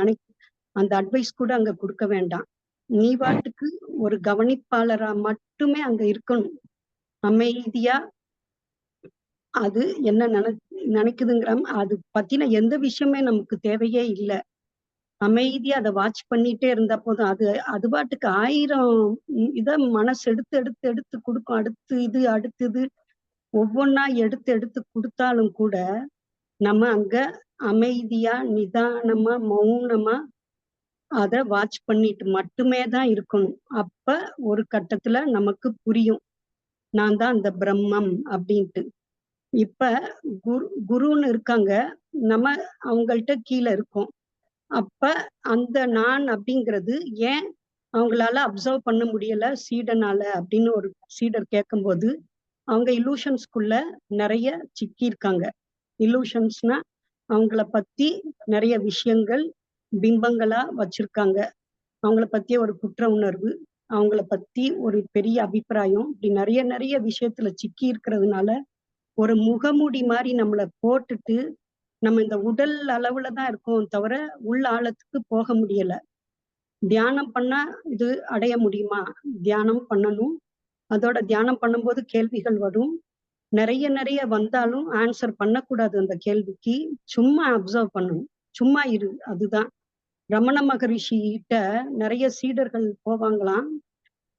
அந்த அட்வைஸ் கூட அங்க கொடுக்க வேண்டாம். நீ பாட்டுக்கு ஒரு கவனிப்பாளரா மட்டுமே அங்க இருக்கணும், அமைதியா. அது என்ன நினைக்குதுங்கிற அது பத்தின எந்த விஷயமே நமக்கு தேவையே இல்லை. அமைதியா அதை வாட்ச் பண்ணிட்டே இருந்தா போதும். அது பாட்டுக்கு 1000 இத மனசு எடுத்து எடுத்து எடுத்து கொடுக்கும். அடுத்தது ஒவ்வொன்னா எடுத்து எடுத்து கொடுத்தாலும் கூட நம்ம அங்க அமைதியா நிதானமா மௌனமா அதை வாட்ச் பண்ணிட்டு மட்டுமே தான் இருக்கணும். அப்ப ஒரு கட்டத்துல நமக்கு புரியும், நான் தான் அந்த பிரம்மம் அப்படின்ட்டு. இப்ப குருன்னு இருக்காங்க, நம்ம அவங்கள்ட்ட கீழே இருக்கோம். அப்ப அந்த நான் அப்படிங்கிறது ஏன் அவங்களால அப்சர்வ் பண்ண முடியல சீடனால அப்படின்னு ஒரு சீடர் கேட்கும்போது, அவங்க இல்லூஷன்ஸ்குள்ள நிறைய சிக்கி இருக்காங்க. இல்லூஷன்ஸ்னா அவங்கள பத்தி நிறைய விஷயங்கள் பிம்பங்களா வச்சிருக்காங்க. அவங்கள பத்திய ஒரு குற்ற உணர்வு, அவங்கள பத்தி ஒரு பெரிய அபிப்பிராயம், இப்படி நிறைய நிறைய விஷயத்துல சிக்கி இருக்கிறதுனால ஒரு முகமூடி மாதிரி நம்மளை போட்டுட்டு நம்ம இந்த உடல் அளவுல தான் இருக்கோம் தவிர உள்ள ஆழத்துக்கு போக முடியல. தியானம் பண்ணா இது அடைய முடியுமா? தியானம் பண்ணணும். அதோட தியானம் பண்ணும்போது கேள்விகள் வரும், நிறைய நிறைய வந்தாலும் ஆன்சர் பண்ணக்கூடாது அந்த கேள்விக்கு. சும்மா அப்சர்வ் பண்ணணும், சும்மா இரு. அதுதான் ரமண மகரிஷி கிட்ட நிறைய சீடர்கள் போவாங்களாம்.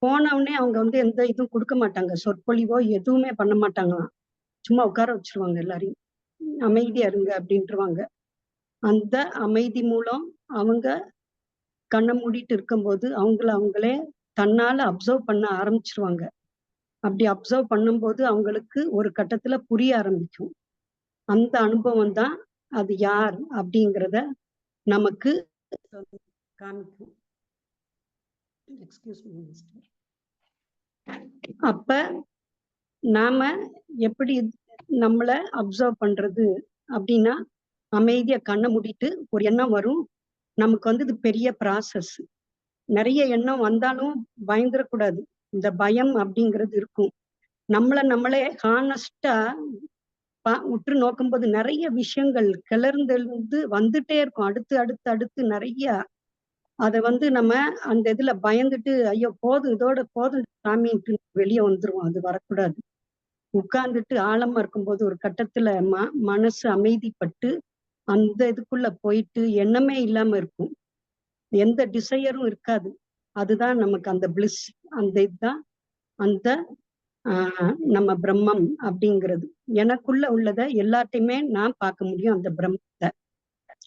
போனவுடனே அவங்க வந்து எந்த இதுவும் கொடுக்க மாட்டாங்க, சொற்பொழிவோ எதுவுமே பண்ண மாட்டாங்களாம். சும்மா உட்கார வச்சிருவாங்க, எல்லாரையும் அமைதியா இருங்க அப்படின்ட்டுருவாங்க. அந்த அமைதி மூலம் அவங்க கண்ணை மூடிட்டு இருக்கும்போது அவங்களே தன்னால அப்சர்வ் பண்ண ஆரம்பிச்சிருவாங்க. அப்படி அப்சர்வ் பண்ணும்போது அவங்களுக்கு ஒரு கட்டத்துல புரிய ஆரம்பிக்கும். அந்த அனுபவம் தான் அது யார் அப்படிங்கிறத நமக்கு காமிக்கும். Excuse me mister. அப்ப நாம எப்படி நம்மள அப்சர்வ் பண்றது அப்படின்னா, அமைதியா கண்ணை மூடிட்டு ஒரு எண்ணம் வரும், நமக்கு வந்து இது பெரிய ப்ராசஸ். நிறைய எண்ணம் வந்தாலும் பயந்துடக்கூடாது. இந்த பயம் அப்படிங்கிறது இருக்கும். நம்மளே ஹானஸ்டா உற்று நோக்கும்போது நிறைய விஷயங்கள் கிளர்ந்தெழுந்து வந்துட்டே இருக்கும், அடுத்து அடுத்து அடுத்து நிறைய. அதை வந்து நம்ம அந்த இதுல பயந்துட்டு ஐயோ போதும், இதோட போதும் சாமின்ட்டு வெளியே வந்துருவோம். அது வரக்கூடாது. உட்கார்ந்துட்டு ஆழமா இருக்கும்போது ஒரு கட்டத்துல மனசு அமைதிப்பட்டு அந்த இதுக்குள்ள போயிட்டு எண்ணமே இல்லாம இருக்கும், எந்த டிசையரும் இருக்காது. அதுதான் நமக்கு அந்த பிளிஸ். அந்த இதுதான் அந்த நம்ம பிரம்மம் அப்படிங்கிறது. எனக்குள்ள உள்ளதை எல்லாத்தையுமே நான் பார்க்க முடியும் அந்த பிரம்மத்தை.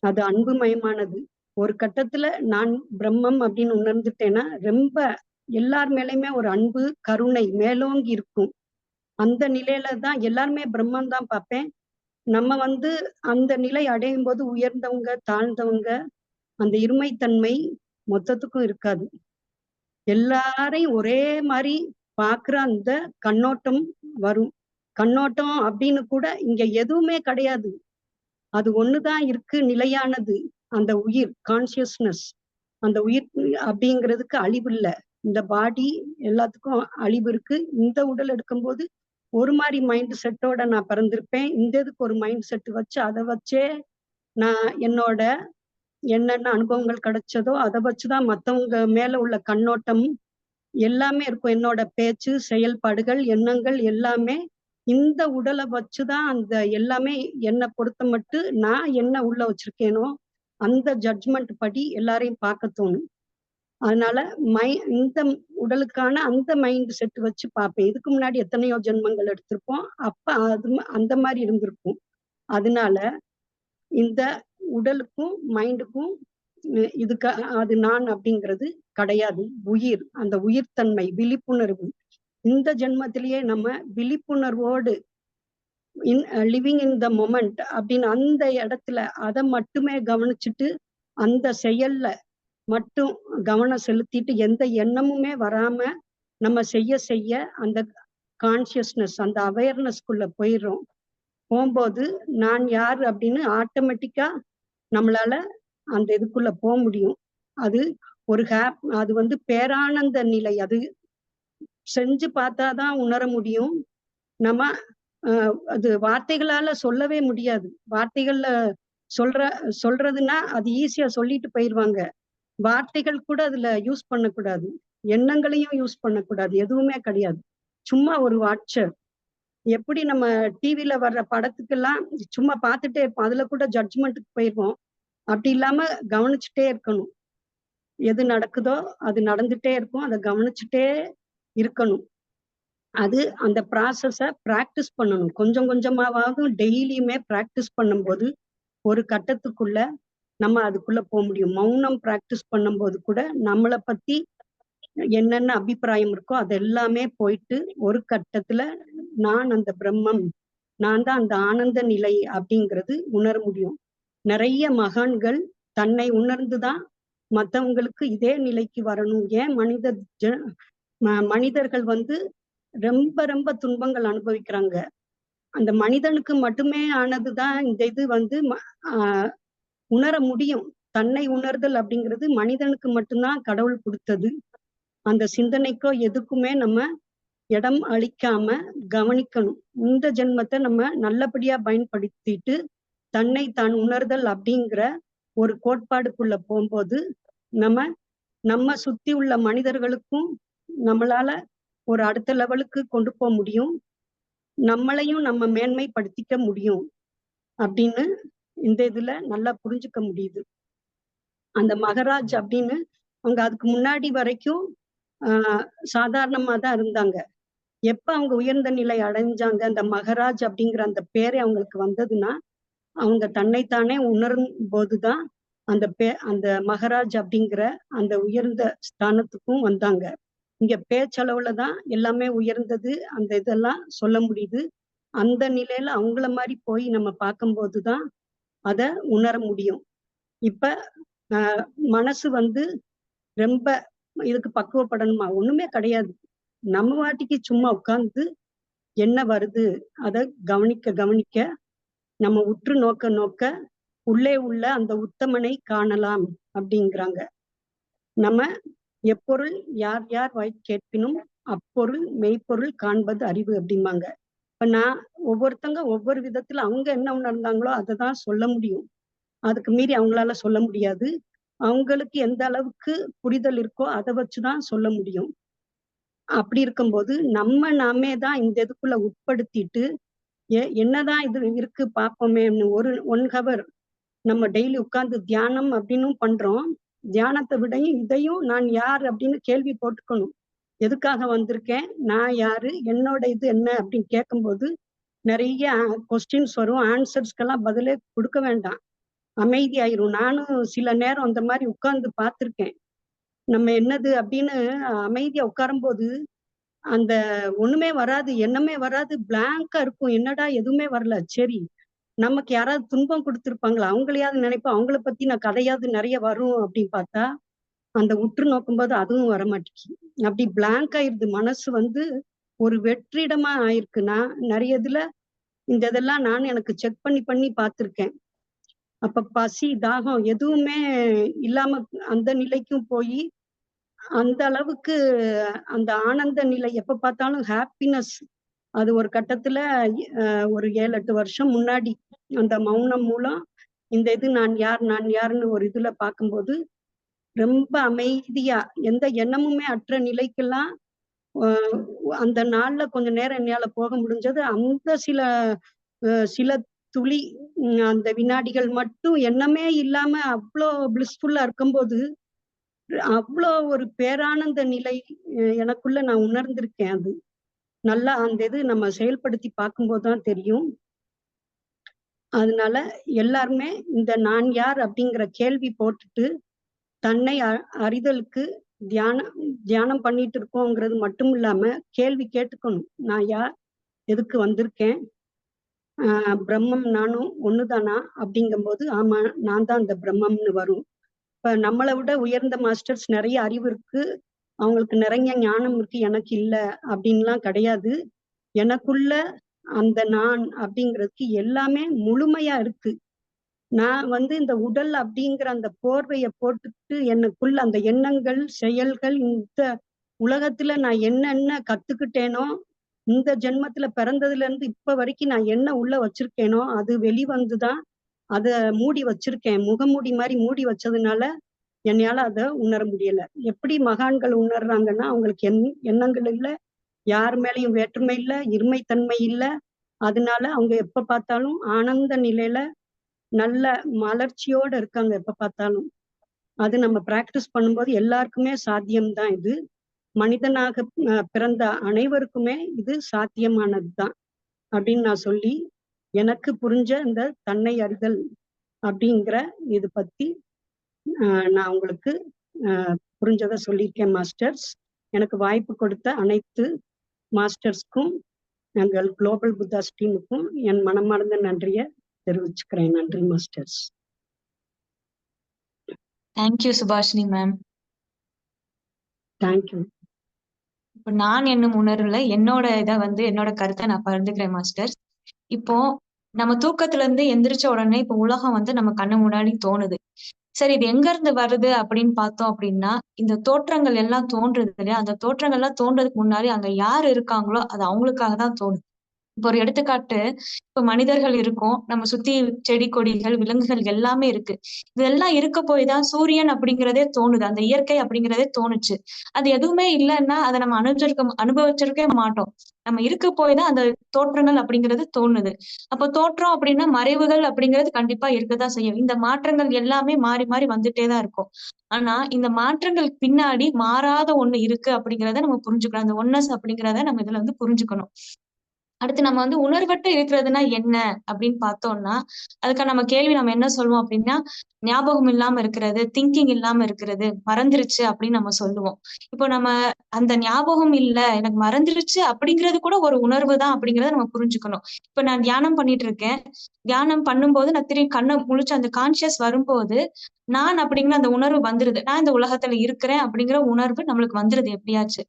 அது அன்புமயமானது. ஒரு கட்டத்துல நான் பிரம்மம் அப்படின்னு உணர்ந்துட்டேன்னா ரொம்ப எல்லார் மேலயுமே ஒரு அன்பு கருணை மேலோங்கி இருக்கும். அந்த நிலையில தான் எல்லாருமே பிரம்மம் தான் பார்ப்பேன். நம்ம அந்த நிலை அடையும் போது உயர்ந்தவங்க தாழ்ந்தவங்க அந்த இருமைத்தன்மை மொத்தத்துக்கும் இருக்காது. எல்லாரையும் ஒரே மாதிரி பார்க்கிற அந்த கண்ணோட்டம் வரும். கண்ணோட்டம் அப்படின்னு கூட இங்க எதுவுமே கிடையாது. அது ஒண்ணுதான் இருக்கு நிலையானது. அந்த உயிர் கான்சியஸ்னஸ். அந்த உயிர் அப்படிங்கிறதுக்கு அழிவு இல்ல. இந்த பாடி எல்லாத்துக்கும் அழிவு இருக்கு. இந்த உடல் எடுக்கும்போது ஒரு மாதிரி மைண்ட் செட்டோட நான் பிறந்திருப்பேன். இந்த இதுக்கு ஒரு மைண்ட் செட் வச்சு அதை வச்சே நான் என்னோட என்னென்ன அனுபவங்கள் கிடைச்சதோ அதை வச்சுதான் மத்தவங்க மேல உள்ள கண்ணோட்டம் எல்லாமே இருக்கும். என்னோட பேச்சு செயல்பாடுகள் எண்ணங்கள் எல்லாமே இந்த உடலை வச்சுதான் அந்த எல்லாமே என்னை பொறுத்த மட்டும் நான் என்ன உள்ள வச்சிருக்கேனோ அந்த ஜட்ஜ்மெண்ட் படி எல்லாரையும் பார்க்க தோணும். அதனால இந்த உடலுக்கான அந்த மைண்ட் செட் வச்சு பார்ப்பேன். இதுக்கு முன்னாடி எத்தனையோ ஜென்மங்கள் எடுத்திருப்போம். அப்ப அந்த மாதிரி இருந்திருக்கும். அதனால இந்த உடலுக்கும் மைண்டுக்கும் இதுக்கு அது நான் அப்படிங்கிறது கிடையாது. உயிர், அந்த உயிர்த்தன்மை, விழிப்புணர்வு. இந்த ஜென்மத்திலேயே நம்ம விழிப்புணர்வோடு லிவிங் இன் த மொமெண்ட் அப்படின்னு அந்த இடத்துல அதை மட்டுமே கவனிச்சுட்டு அந்த செயல்ல மட்டும் கவனம் செலுத்திட்டு எந்த எண்ணமுமே வராம நம்ம செய்ய அந்த கான்சியஸ்னஸ் அந்த அவேர்னஸ்குள்ள போயிடுறோம். போகும்போது நான் யார் அப்படின்னு ஆட்டோமேட்டிக்கா நம்மளால அந்த இதுக்குள்ள போக முடியும். அது ஒரு அது பேரானந்த நிலை. அது செஞ்சு பார்த்தாதான் உணர முடியும். நம்ம அது வார்த்தைகளால சொல்லவே முடியாது. வார்த்தைகள்ல சொல்றதுன்னா அது ஈஸியா சொல்லிட்டு போயிருவாங்க. வார்த்தைகள் கூட அதுல யூஸ் பண்ணக்கூடாது. எண்ணங்களையும் யூஸ் பண்ணக்கூடாது. எதுவுமே கிடையாது. சும்மா ஒரு வாட்சர். எப்படி நம்ம டிவில வர்ற படத்துக்கெல்லாம் சும்மா பார்த்துட்டே இருப்போம். அதுல கூட ஜட்ஜ்மெண்ட்டுக்கு போயிருவோம். அப்படி இல்லாம கவனிச்சுட்டே இருக்கணும். எது நடக்குதோ அது நடந்துட்டே இருக்கும். அதை கவனிச்சுட்டே இருக்கணும். அது அந்த ப்ராசஸ பிராக்டிஸ் பண்ணணும். கொஞ்சம் கொஞ்சமாவது டெய்லியுமே பிராக்டிஸ் பண்ணும்போது ஒரு கட்டத்துக்குள்ள நம்ம அதுக்குள்ள போக முடியும். மௌனம் பிராக்டிஸ் பண்ணும்போது கூட நம்மளை பத்தி என்னென்ன அபிப்பிராயம் இருக்கோ அது எல்லாமே போயிட்டு ஒரு கட்டத்துல நான் அந்த பிரம்மம், நான் தான் அந்த ஆனந்த நிலை அப்படிங்கிறது உணர முடியும். நிறைய மகான்கள் தன்னை உணர்ந்துதான் மத்தவங்களுக்கு இதே நிலைக்கு வரணும். ஏன் மனிதர்கள் ரொம்ப ரொம்ப துன்பங்கள் அனுபவிக்கிறாங்க. அந்த மனிதனுக்கு மட்டுமே ஆனதுதான் இந்த இது உணர முடியும். தன்னை உணர்தல் அப்படிங்கிறது மனிதனுக்கு மட்டும்தான் கடவுள் கொடுத்தது. அந்த சிந்தனைக்கோ எதுக்குமே நம்ம இடம் அளிக்காம கவனிக்கணும். இந்த ஜென்மத்தை நம்ம நல்லபடியா பயன்படுத்திட்டு தன்னை தான் உணர்தல் அப்படிங்கிற ஒரு கோட்பாடுக்குள்ள போகும்போது நம்ம சுத்தி உள்ள மனிதர்களுக்கும் நம்மளால ஒரு அடுத்த லெவலுக்கு கொண்டு போக முடியும். நம்மளையும் நம்ம மேன்மைப்படுத்திக்க முடியும் அப்படின்னு இந்த இதுல நல்லா புரிஞ்சுக்க முடியுது. அந்த மகராஜ் அப்படின்னு அவங்க அதுக்கு முன்னாடி வரைக்கும் சாதாரணமா தான் இருந்தாங்க. எப்ப அவங்க உயர்ந்த நிலை அடைஞ்சாங்க, அந்த மகராஜ் அப்படிங்கிற அந்த பேரே அவங்களுக்கு வந்ததுன்னா அவங்க தன்னைத்தானே உணரும் போதுதான் அந்த மகராஜ் அப்படிங்கிற அந்த உயர்ந்த ஸ்தானத்துக்கும் வந்தாங்க. இங்க பேச்சளவுல தான் எல்லாமே உயர்ந்தது அந்த இதெல்லாம் சொல்ல முடியுது. அந்த நிலையில அவங்கள மாதிரி போய் நம்ம பார்க்கும்போதுதான் அத உணர முடியும். இப்ப மனசு ரொம்ப இதுக்கு பக்குவப்படணுமா? ஒண்ணுமே கிடையாது. நம்ம வாட்டிக்கு சும்மா உட்கார்ந்து என்ன வருது அத கவனிக்க நம்ம உற்று நோக்க உள்ளே உள்ள அந்த உத்தமனை காணலாம் அப்படிங்கிறாங்க. நம்ம எப்பொருள் யார் யார் வாய் கேட்பினும் அப்பொருள் மெய்ப்பொருள் காண்பது அறிவு அப்படிம்பாங்க. இப்ப நான் ஒவ்வொருத்தங்க ஒவ்வொரு விதத்துல அவங்க என்ன உணர்ந்தாங்களோ அதை தான் சொல்ல முடியும். அதுக்கு மீறி அவங்களால சொல்ல முடியாது. அவங்களுக்கு எந்த அளவுக்கு புரிதல் இருக்கோ அதை வச்சுதான் சொல்ல முடியும். அப்படி இருக்கும்போது நாமே தான் இந்த இதுக்குள்ள உட்படுத்திட்டு என்னதான் இது இருக்கு பார்ப்போமே, 1 ஹவர் நம்ம டெய்லி உட்கார்ந்து தியானம் அப்படின்னும் பண்றோம். தியானத்தை விடையும் இதையும் நான் யார் அப்படின்னு கேள்வி போட்டுக்கணும். எதுக்காக வந்திருக்கேன், நான் யாரு, என்னோட இது என்ன அப்படின்னு கேட்கும்போது நிறைய கொஸ்டின்ஸ் வரும். ஆன்சர்ஸ்க்கெல்லாம் பதிலே கொடுக்க வேண்டாம், அமைதியாயிரும். நானும் சில நேரம் அந்த மாதிரி உட்கார்ந்து பார்த்திருக்கேன். நம்ம என்னது அப்படின்னு அமைதியா உட்காரும்போது அந்த ஒண்ணுமே வராது, எண்ணமே வராது, பிளாங்கா இருக்கும். என்னடா எதுவுமே வரல, சரி நமக்கு யாராவது துன்பம் கொடுத்திருப்பாங்களா, அவங்களையாவது நினைப்போம், அவங்கள பத்தி நான் கதையாவது நிறைய வரும் அப்படின்னு பார்த்தா அந்த உற்று நோக்கும்போது அதுவும் வரமாட்டேங்குது. அப்படி பிளாங்க் ஆயிருது மனசு. ஒரு வெற்றிடமா ஆயிருக்குன்னா நிறைய இதுல இந்த இதெல்லாம் நான் எனக்கு செக் பண்ணி பண்ணி பார்த்திருக்கேன். அப்ப பசி தாகம் எதுவுமே இல்லாம அந்த நிலைக்கும் போய் அந்த அளவுக்கு அந்த ஆனந்த நிலை எப்ப பார்த்தாலும் ஹாப்பினஸ். அது ஒரு கட்டத்துல ஒரு 7-8 வருஷம் முன்னாடி அந்த மௌனம் மூலம் இந்த இது நான் யார் நான் யாருன்னு ஒரு இதுல பார்க்கும்போது ரொம்ப அமைதியா எந்த எண்ணமுமே அற்ற நிலைக்கெல்லாம் அந்த நாள்ல கொஞ்ச நேரம் என்னால போக முடிஞ்சது. அந்த சில துளி அந்த வினாடிகள் மட்டும் எண்ணமே இல்லாம அவ்வளோ பிளிஸ்ஃபுல்லா இருக்கும்போது அவ்வளோ ஒரு பேரானந்த நிலை எனக்குள்ள நான் உணர்ந்திருக்கேன். அது நல்லா அந்த இது நம்ம செயல்படுத்தி பார்க்கும்போதுதான் தெரியும். அதனால எல்லாருமே இந்த நான் யார் அப்படிங்கிற கேள்வி போட்டுட்டு தன்னை அறிதலுக்கு தியானம் பண்ணிட்டு இருக்கோங்கிறது மட்டும் இல்லாம கேள்வி கேட்டுக்கணும். நான் யார், எதுக்கு வந்திருக்கேன், பிரம்மம் நானும் ஒண்ணுதானா அப்படிங்கும்போது ஆமா நான் தான் அந்த பிரம்மம்னு வரும். இப்ப நம்மளை விட உயர்ந்த மாஸ்டர்ஸ் நிறைய அறிவு இருக்கு, அவங்களுக்கு நிறைய ஞானம் இருக்கு, எனக்கு இல்ல அப்படின்லாம் கிடையாது. எனக்குள்ள அந்த நான் அப்படிங்கிறதுக்கு எல்லாமே முழுமையா இருக்கு. நான் இந்த உடல் அப்படிங்கிற அந்த போர்வையை போட்டுட்டு எனக்குள்ள அந்த எண்ணங்கள் செயல்கள் இந்த உலகத்துல நான் என்னென்ன கத்துக்கிட்டேனோ, இந்த ஜென்மத்துல பிறந்ததுல இருந்து இப்ப வரைக்கும் நான் என்ன உள்ள வச்சிருக்கேனோ அது வெளிவந்துதான் அத மூடி வச்சிருக்கேன். முகமூடி மாதிரி மூடி வச்சதுனால என்னால அத உணர முடியல. எப்படி மகான்கள் உணர்றாங்கன்னா அவங்களுக்கு எண்ணங்கள் இல்ல, யார் மேலயும் வேற்றுமை இல்ல, இருமைத்தன்மை இல்ல. அதனால அவங்க எப்ப பார்த்தாலும் ஆனந்த நிலையில நல்ல மலர்ச்சியோட இருக்காங்க எப்ப பார்த்தாலும். அது நம்ம பிராக்டிஸ் பண்ணும்போது எல்லாருக்குமே சாத்தியம்தான். இது மனிதனாக பிறந்த அனைவருக்குமே இது சாத்தியமானதுதான் அப்படின்னு நான் சொல்லி எனக்கு புரிஞ்ச இந்த தன்னை அறிதல் அப்படிங்கிற இது பத்தி நான் உங்களுக்கு புரிஞ்சதை சொல்லியிருக்கேன் மாஸ்டர்ஸ். எனக்கு வாய்ப்பு கொடுத்த அனைத்து மாஸ்டர்ஸ்க்கும் எங்கள் குளோபல் புத்தாஸ் டீமுக்கும் என் மனமார்ந்த நன்றியை தெரிவிச்சுக்கிறேன். நன்றி masters. Thank you Subhashini ma'am. Thank you. இப்போ நான் என்னும் உணர்வுல என்னோட என்னோட கருத்தை நான் பகிர்ந்துக்கிறேன் மாஸ்டர்ஸ். இப்போ நம்ம தூக்கத்துல இருந்து எந்திரிச்ச உடனே இப்போ உலகம் நம்ம கண்ணு முன்னாடி தோணுது. சரி, இது எங்க இருந்து வருது அப்படின்னு பார்த்தோம் அப்படின்னா, இந்த தோற்றங்கள் எல்லாம் தோன்றுது இல்லையா, அந்த தோற்றங்கள் எல்லாம் தோன்றதுக்கு முன்னாடி அங்க யார் இருக்காங்களோ அது அவங்களுக்காக தான் தோணுது. இப்போ ஒரு எடுத்துக்காட்டு, இப்ப மனிதர்கள் இருக்கோம், நம்ம சுத்தி செடி கொடிகள் விலங்குகள் எல்லாமே இருக்கு. இதெல்லாம் இருக்க போய் தான் சூரியன் அப்படிங்கிறதே தோணுது, அந்த இயற்கை அப்படிங்கிறதே தோணுச்சு. அது எதுவுமே இல்லைன்னா அதை நம்ம அனுபவிச்சிருக்கவே மாட்டோம். நம்ம இருக்க போய் தான் அந்த தோற்றங்கள் அப்படிங்கிறது தோணுது. அப்போ தோற்றம் அப்படின்னா மறைவுகள் அப்படிங்கிறது கண்டிப்பா இருக்கதான் செய்யும். இந்த மாற்றங்கள் எல்லாமே மாறி மாறி வந்துட்டே தான் இருக்கும். ஆனா இந்த மாற்றங்களுக்கு பின்னாடி மாறாத ஒண்ணு இருக்கு அப்படிங்கிறத நம்ம புரிஞ்சுக்கணும். அந்த ஒன்னஸ் அப்படிங்கிறத நம்ம இதுல புரிஞ்சுக்கணும். அடுத்து நம்ம உணர்வற்று இருக்கிறதுனா என்ன அப்படின்னு பார்த்தோம்னா, அதுக்கான நம்ம கேள்வி நம்ம என்ன சொல்லுவோம் அப்படின்னா, ஞாபகம் இல்லாம இருக்கிறது, திங்கிங் இல்லாம இருக்கிறது, மறந்துருச்சு அப்படின்னு நம்ம சொல்லுவோம். இப்போ நம்ம அந்த ஞாபகம் இல்ல, எனக்கு மறந்துருச்சு அப்படிங்கிறது கூட ஒரு உணர்வு தான் அப்படிங்கிறத நம்ம புரிஞ்சுக்கணும். இப்ப நான் தியானம் பண்ணிட்டு இருக்கேன். தியானம் பண்ணும்போது நான் திரும்பி கண்ணை முழிச்சு அந்த கான்சியஸ் வரும்போது நான் அப்படிங்கிற அந்த உணர்வு வந்துருது. நான் இந்த உலகத்துல இருக்கிறேன் அப்படிங்கிற உணர்வு நம்மளுக்கு வந்துருது எப்படியாச்சு.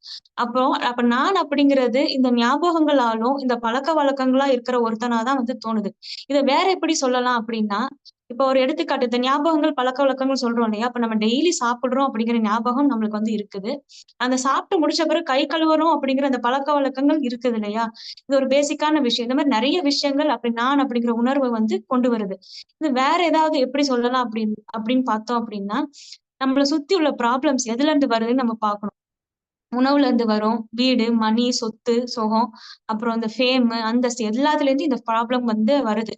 அப்ப நான் அப்படிங்கிறது இந்த ஞாபகங்களாலும் இந்த பழக்க வழக்கங்களா இருக்கிற ஒருத்தனாதான் தோணுது. இத வேற எப்படி சொல்லலாம் அப்படின்னா, இப்ப ஒரு எடுத்துக்காட்டு, இந்த ஞாபகங்கள் பழக்க வழக்கங்கள் சொல்றோம் இல்லையா, அப்ப நம்ம டெய்லி சாப்பிடுறோம் அப்படிங்கிற ஞாபகம் நம்மளுக்கு இருக்குது. அந்த சாப்பிட்டு முடிச்ச பிறகு கை கழுவுறோம் அப்படிங்கிற அந்த பழக்க வழக்கங்கள் இருக்குது இல்லையா. இது ஒரு பேசிக்கான விஷயம். இந்த மாதிரி நிறைய விஷயங்கள் அப்படி நான் அப்படிங்கிற உணர்வை கொண்டு வருது. இது வேற ஏதாவது எப்படி சொல்லலாம் அப்படின்னு பார்த்தோம் அப்படின்னா, நம்மளை சுத்தி உள்ள ப்ராப்ளம்ஸ் எதுல இருந்து வருதுன்னு நம்ம பார்க்கணும். உணவுல இருந்து வரும். வீடு, மணி, சொத்து, சுகம், அப்புறம் இந்த ஃபேம், அந்தஸ்து எல்லாத்துல இருந்து இந்த ப்ராப்ளம் வந்து வருது.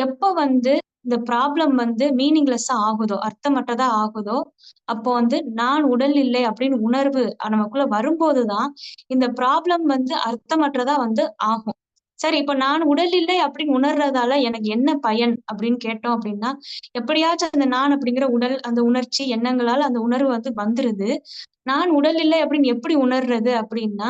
எப்ப வந்து இந்த ப்ராப்ளம் வந்து மீனிங்லெஸ்ஸா ஆகுதோ, அர்த்தமற்றதா ஆகுதோ, அப்போ வந்து நான் உடல் இல்லை அப்படின்னு உணர்வு நமக்குள்ள வரும்போதுதான் இந்த ப்ராப்ளம் வந்து அர்த்தமற்றதா வந்து ஆகும். சரி, இப்ப நான் உடல் இல்லை அப்படின்னு உணர்றதால எனக்கு என்ன பயன் அப்படின்னு கேட்டோம் அப்படின்னா, எப்படியாச்சும் அந்த நான் அப்படிங்கிற உடல், அந்த உணர்ச்சி, எண்ணங்களால அந்த உணர்வு வந்து வந்துருது. நான் உடல் இல்லை அப்படின்னு எப்படி உணர்றது அப்படின்னா,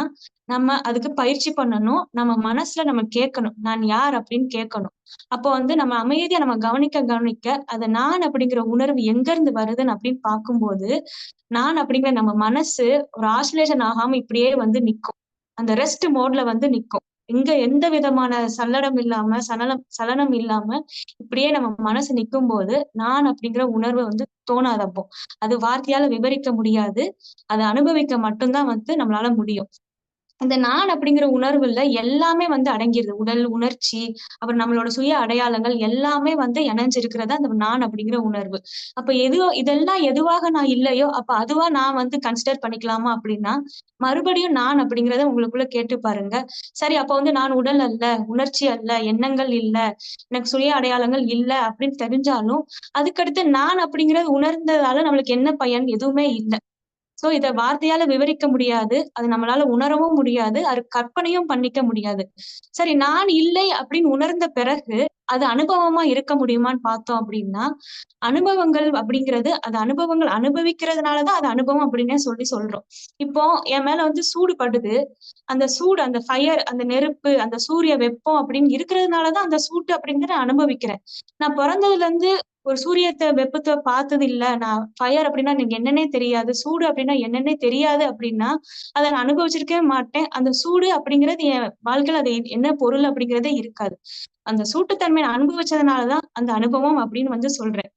நம்ம அதுக்கு பயிற்சி பண்ணணும். நம்ம மனசுல நம்ம கேட்கணும். நான் யார் அப்படின்னு கேட்கணும். அப்போ வந்து நம்ம அமைதியா நம்ம கவனிக்க கவனிக்க, அது நான் அப்படிங்கிற உணர்வு எங்கருந்து வருதுன்னு அப்படின்னு பார்க்கும்போது, நான் அப்படிங்கிற நம்ம மனசு ஒரு ஆசிலேஷன் ஆகாம இப்படியே வந்து நிக்கும். அந்த ரெஸ்ட் மோட்ல வந்து நிக்கும். இங்க எந்த விதமான சல்லடம் இல்லாம, சலனம் இல்லாம இப்படியே நம்ம மனசு நிக்கும்போது, நான் அப்படிங்கிற உணர்வு வந்து தோணாது அப்போ. அது வார்த்தையால விவரிக்க முடியாது. அத அனுபவிக்க மட்டும் தான் வந்து நம்மளால முடியும். இந்த நான் அப்படிங்கிற உணர்வுல எல்லாமே வந்து அடங்கிருது. உடல், உணர்ச்சி, அப்புறம் நம்மளோட சுய அடையாளங்கள் எல்லாமே வந்து இணைஞ்சிருக்கிறது அந்த நான் அப்படிங்கிற உணர்வு. அப்ப இதெல்லாம் எதுவாக நான் இல்லையோ, அப்ப அதுவா நான் வந்து கன்சிடர் பண்ணிக்கலாமா அப்படின்னா, மறுபடியும் நான் அப்படிங்கிறத உங்களுக்குள்ள கேட்டு பாருங்க. சரி, அப்ப வந்து நான் உடல் அல்ல, உணர்ச்சி அல்ல, எண்ணங்கள் இல்ல, எனக்கு சுய அடையாளங்கள் இல்ல அப்படின்னு தெரிஞ்சாலும், அதுக்கடுத்து நான் அப்படிங்கிறது உணர்ந்ததால நம்மளுக்கு என்ன பயன்? எதுவுமே இல்ல. சோ இத வார்த்தையால விவரிக்க முடியாது. அது நம்மளால உணரவும் முடியாது. அது கற்பனையும் பண்ணிக்க முடியாது. சரி, நான் இல்லை அப்படின்னு உணர்ந்த பிறகு, அது அனுபவமா இருக்க முடியுமான்னு பார்த்தோம் அப்படின்னா, அனுபவங்கள் அப்படிங்கிறது அது அனுபவங்கள் அனுபவிக்கிறதுனால தான் அது அனுபவம் அப்படின்னே சொல்றோம். இப்போ என் மேல வந்து சூடு படுது. அந்த சூடு, அந்த ஃபயர், அந்த நெருப்பு, அந்த சூரிய வெப்பம் அப்படின்னு இருக்கிறதுனால தான் அந்த சூட்டு அப்படிங்கிறத நான் அனுபவிக்கிறேன். நான் பொறந்ததுல இருந்து ஒரு வெப்பத்த பார்த்தது இல்ல. நான் ஃபயர் அப்டின்னா எனக்கு என்னன்னே தெரியாது. சூடு அப்டின்னா என்னன்னே தெரியாது அப்டின்னா, அத நான் அனுபவிச்சிருக்கவே மாட்டேன். அந்த சூடு அப்படிங்கிறது என் வாழ்க்கையில அது என்ன பொருள் அப்படிங்கிறதே இருக்காது. அந்த சூட்டுத்தன்மைய நான் அனுபவிச்சதுனால தான் அந்த அனுபவம் அப்படின்னு வந்து சொல்றேன்.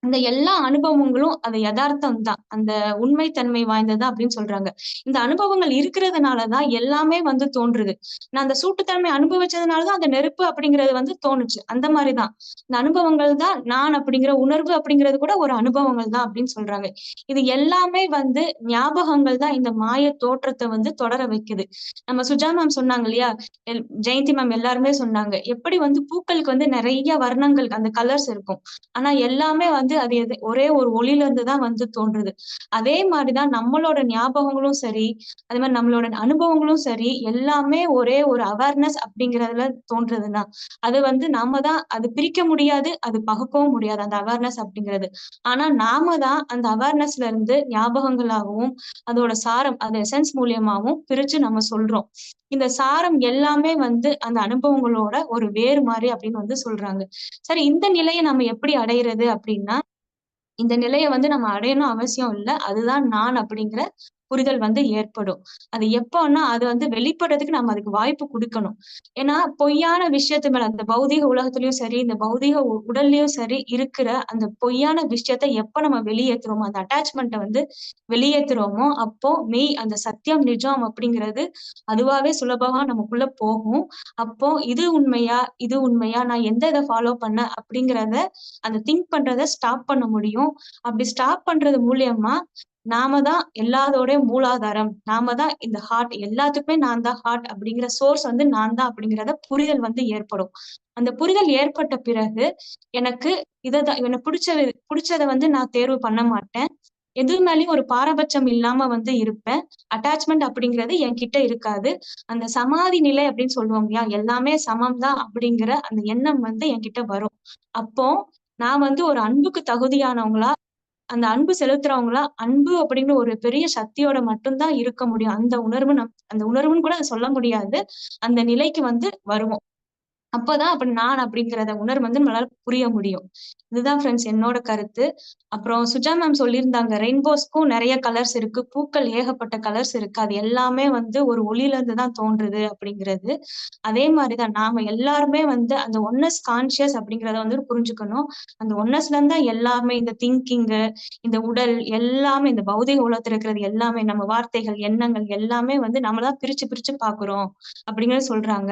இந்த எல்லா அனுபவங்களும் அது எதார்த்தம் தான். அந்த உண்மை தன்மை வாய்ந்தது அப்படின்னு சொல்றாங்க. இந்த அனுபவங்கள் இருக்கிறதுனால தான் எல்லாமே வந்து தோன்றுது. நான் அந்த சூட்டுத்தன்மை அனுபவிச்சதுனால தான் அந்த நெருப்பு அப்படிங்கிறது வந்து தோணுச்சு. அந்த மாரி தான். இந்த அனுபவங்கள் தான் நான் அப்படிங்கிற உணர்வு அப்படிங்கிறது கூட ஒரு அனுபவங்கள் தான் அப்படின்னு சொல்றாங்க. இது எல்லாமே வந்து ஞாபகங்கள் தான் இந்த மாய தோற்றத்த வந்து தொடர வைக்குது. நம்ம சுஜா மேம் சொன்னாங்க இல்லையா? ஜெயந்தி மேம் எல்லாருமே சொன்னாங்க. எப்படி வந்து பூக்களுக்கு வந்து நெறைய வர்ணங்கள் அந்த கலர்ஸ் இருக்கும். ஆனா எல்லாமே வந்து அது ஒரே ஒரு ஒளியில இருந்து தான் வந்து தோன்றுது. அதே மாரிதான் நம்மளோட ஞாபகங்களும் சரி, அதே மாரி நம்மளோட அனுபவங்களும் சரி, எல்லாமே ஒரே ஒரு அவேர்னஸ் அப்படிங்கிறதுல தோன்றதுதான். அது வந்து நாம தான் அது பிரிக்க முடியாது, அது பகுக்கவும் முடியாது அந்த அவேர்னஸ் அப்படிங்கிறது. ஆனா நாம தான் அந்த அவேர்னஸ்ல இருந்து ஞாபகங்களாகவும், அதோட சாரம், அது எசன்ஸ் மூலியமாவும் பிரிச்சு நம்ம சொல்றோம். இந்த சாரம் எல்லாமே வந்து அந்த அனுபவங்களோட ஒரு வேறு மாரி அப்படின்னு வந்து சொல்றாங்க. சரி, இந்த நிலைய நம்ம எப்படி அடையிறது அப்படின்னா, இந்த நிலைய வந்து நம்ம அடையணும் அவசியம் இல்ல. அதுதான் நான் அப்படிங்கிற புரிதல் வந்து ஏற்படும். அது எப்போன்னா, அது வந்து வெளிப்படுறதுக்கு நம்ம அதுக்கு வாய்ப்பு குடுக்கணும். ஏன்னா, பொய்யான விஷயத்து மேல அந்த பௌதீக உலகத்திலயும் சரி, இந்த பௌதீக உடல்லயும் சரி இருக்கிற அந்த பொய்யான விஷயத்த எப்ப நம்ம வெளியேத்துறோமோ, அந்த அட்டாச்மெண்ட்ட வந்து வெளியேத்துறோமோ, அப்போ அந்த சத்தியம், நிஜம் அப்படிங்கிறது அதுவாவே சுலபமா நமக்குள்ள போகும். அப்போ இது உண்மையா? இது உண்மையா? நான் எந்த இத ஃபாலோ பண்ணேன்? அப்படிங்கிறத அந்த திங்க் பண்றத ஸ்டாப் பண்ண முடியும். அப்படி ஸ்டாப் பண்றது மூலியமா, நாம தான் எல்லாதோட மூலாதாரம். நாம தான் இந்த ஹார்ட். எல்லாத்துக்குமே நான் தான் ஹார்ட் அப்படிங்கிற சோர்ஸ் வந்து நான் தான் அப்படிங்கிறத புரிதல் வந்து ஏற்படும். அந்த புரிதல் ஏற்பட்ட பிறகு, எனக்கு எனக்கு புடிச்சத வந்து நான் தேர்வு பண்ண மாட்டேன். எது மேலயும் ஒரு பாரபட்சம் இல்லாம வந்து இருப்பேன். அட்டாச்மெண்ட் அப்படிங்கிறது என்கிட்ட இருக்காது. அந்த சமாதி நிலை அப்படின்னு சொல்லுவோம் இல்லையா? எல்லாமே சமம் தான் அப்படிங்கிற அந்த எண்ணம் வந்து என்கிட்ட வரும். அப்போ நான் வந்து ஒரு அன்புக்கு தகுதியானவங்களா, அந்த அன்பு செலுத்துறவங்களா, அன்பு அப்படிங்கிற ஒரு பெரிய சக்தியோட மட்டும் தான் இருக்க முடியும். அந்த உணர்வுன்னு கூட அத சொல்ல முடியாது. அந்த நிலைக்கு வந்து வருவோம். அப்பதான் அப்ப நான் அப்படிங்கிறத உணர்வு வந்து நம்மளால புரிய முடியும். இதுதான் ஃப்ரெண்ட்ஸ் என்னோட கருத்து. அப்புறம் சுஜா மேம் சொல்லியிருந்தாங்க, ரெயின்போஸ்க்கும் நெறைய கலர்ஸ் இருக்கு. பூக்கள் ஏகப்பட்ட கலர்ஸ் இருக்கு. அது எல்லாமே வந்து ஒரு ஒளியில இருந்து தான் தோன்றுது அப்படிங்கிறது. அதே மாரிதான் நாம எல்லாருமே வந்து அந்த ஒன்னஸ் கான்ஷியஸ் அப்படிங்கிறத வந்து புரிஞ்சுக்கணும். அந்த ஒன்னஸ்ல இருந்து தான் எல்லாமே இந்த திங்கிங்கு, இந்த உடல் எல்லாமே இந்த பௌதிக உலகத்துல இருக்கிறது எல்லாமே நம்ம வார்த்தைகள், எண்ணங்கள் எல்லாமே வந்து நம்ம தான் பிரிச்சு பிரிச்சு பார்க்கிறோம் அப்படிங்கிறத சொல்றாங்க.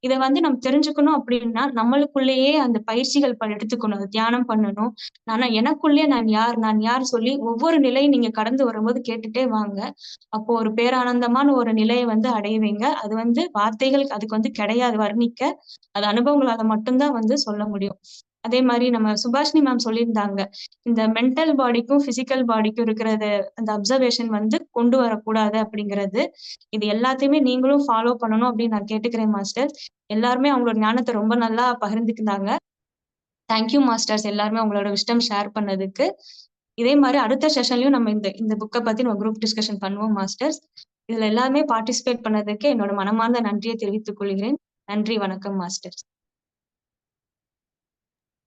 இத வந்து நம்ம தெரிஞ்சுக்கணும் எடுத்துக்கணும் அப்படின்னா நம்மளுக்குள்ளேயே அந்த பயிற்சிகள் எடுத்துக்கணும். தியானம் பண்ணணும். ஆனா எனக்குள்ளேயே நான் யார் சொல்லி ஒவ்வொரு நிலையும் நீங்க கடந்து வரும்போது கேட்டுட்டே வாங்க. அப்போ ஒரு பேரானந்தமான ஒரு நிலையை வந்து அடைவீங்க. அது வந்து வார்த்தைகள் அதுக்கு வந்து கிடையாது வர்ணிக்க. அது அனுபவங்களால மட்டும்தான் வந்து சொல்ல முடியும். அதே மாதிரி நம்ம சுபாஷினி மேம் சொல்லியிருந்தாங்க. இந்த மென்டல் பாடிக்கும் பிசிக்கல் பாடிக்கும் இருக்கிறது அந்த அப்சர்வேஷன் வந்து கொண்டு வரக்கூடாது அப்படிங்கிறது. இது எல்லாத்தையுமே நீங்களும் ஃபாலோ பண்ணணும் அப்படின்னு நான் கேட்டுக்கிறேன் மாஸ்டர். எல்லாருமே அவங்களோட ஞானத்தை ரொம்ப நல்லா பகிர்ந்துக்கிட்டாங்க. தேங்க்யூ மாஸ்டர்ஸ் எல்லாருமே உங்களோட விஸ்டம் ஷேர் பண்ணதுக்கு. இதே மாதிரி அடுத்த செஷன்லயும் நம்ம இந்த புக்கை பத்தி நம்ம குரூப் டிஸ்கஷன் பண்ணுவோம் மாஸ்டர்ஸ். இதுல எல்லாருமே பார்ட்டிசிபேட் பண்ணதுக்கு என்னோட மனமார்ந்த நன்றியை தெரிவித்துக் கொள்கிறேன். நன்றி, வணக்கம் மாஸ்டர்ஸ்.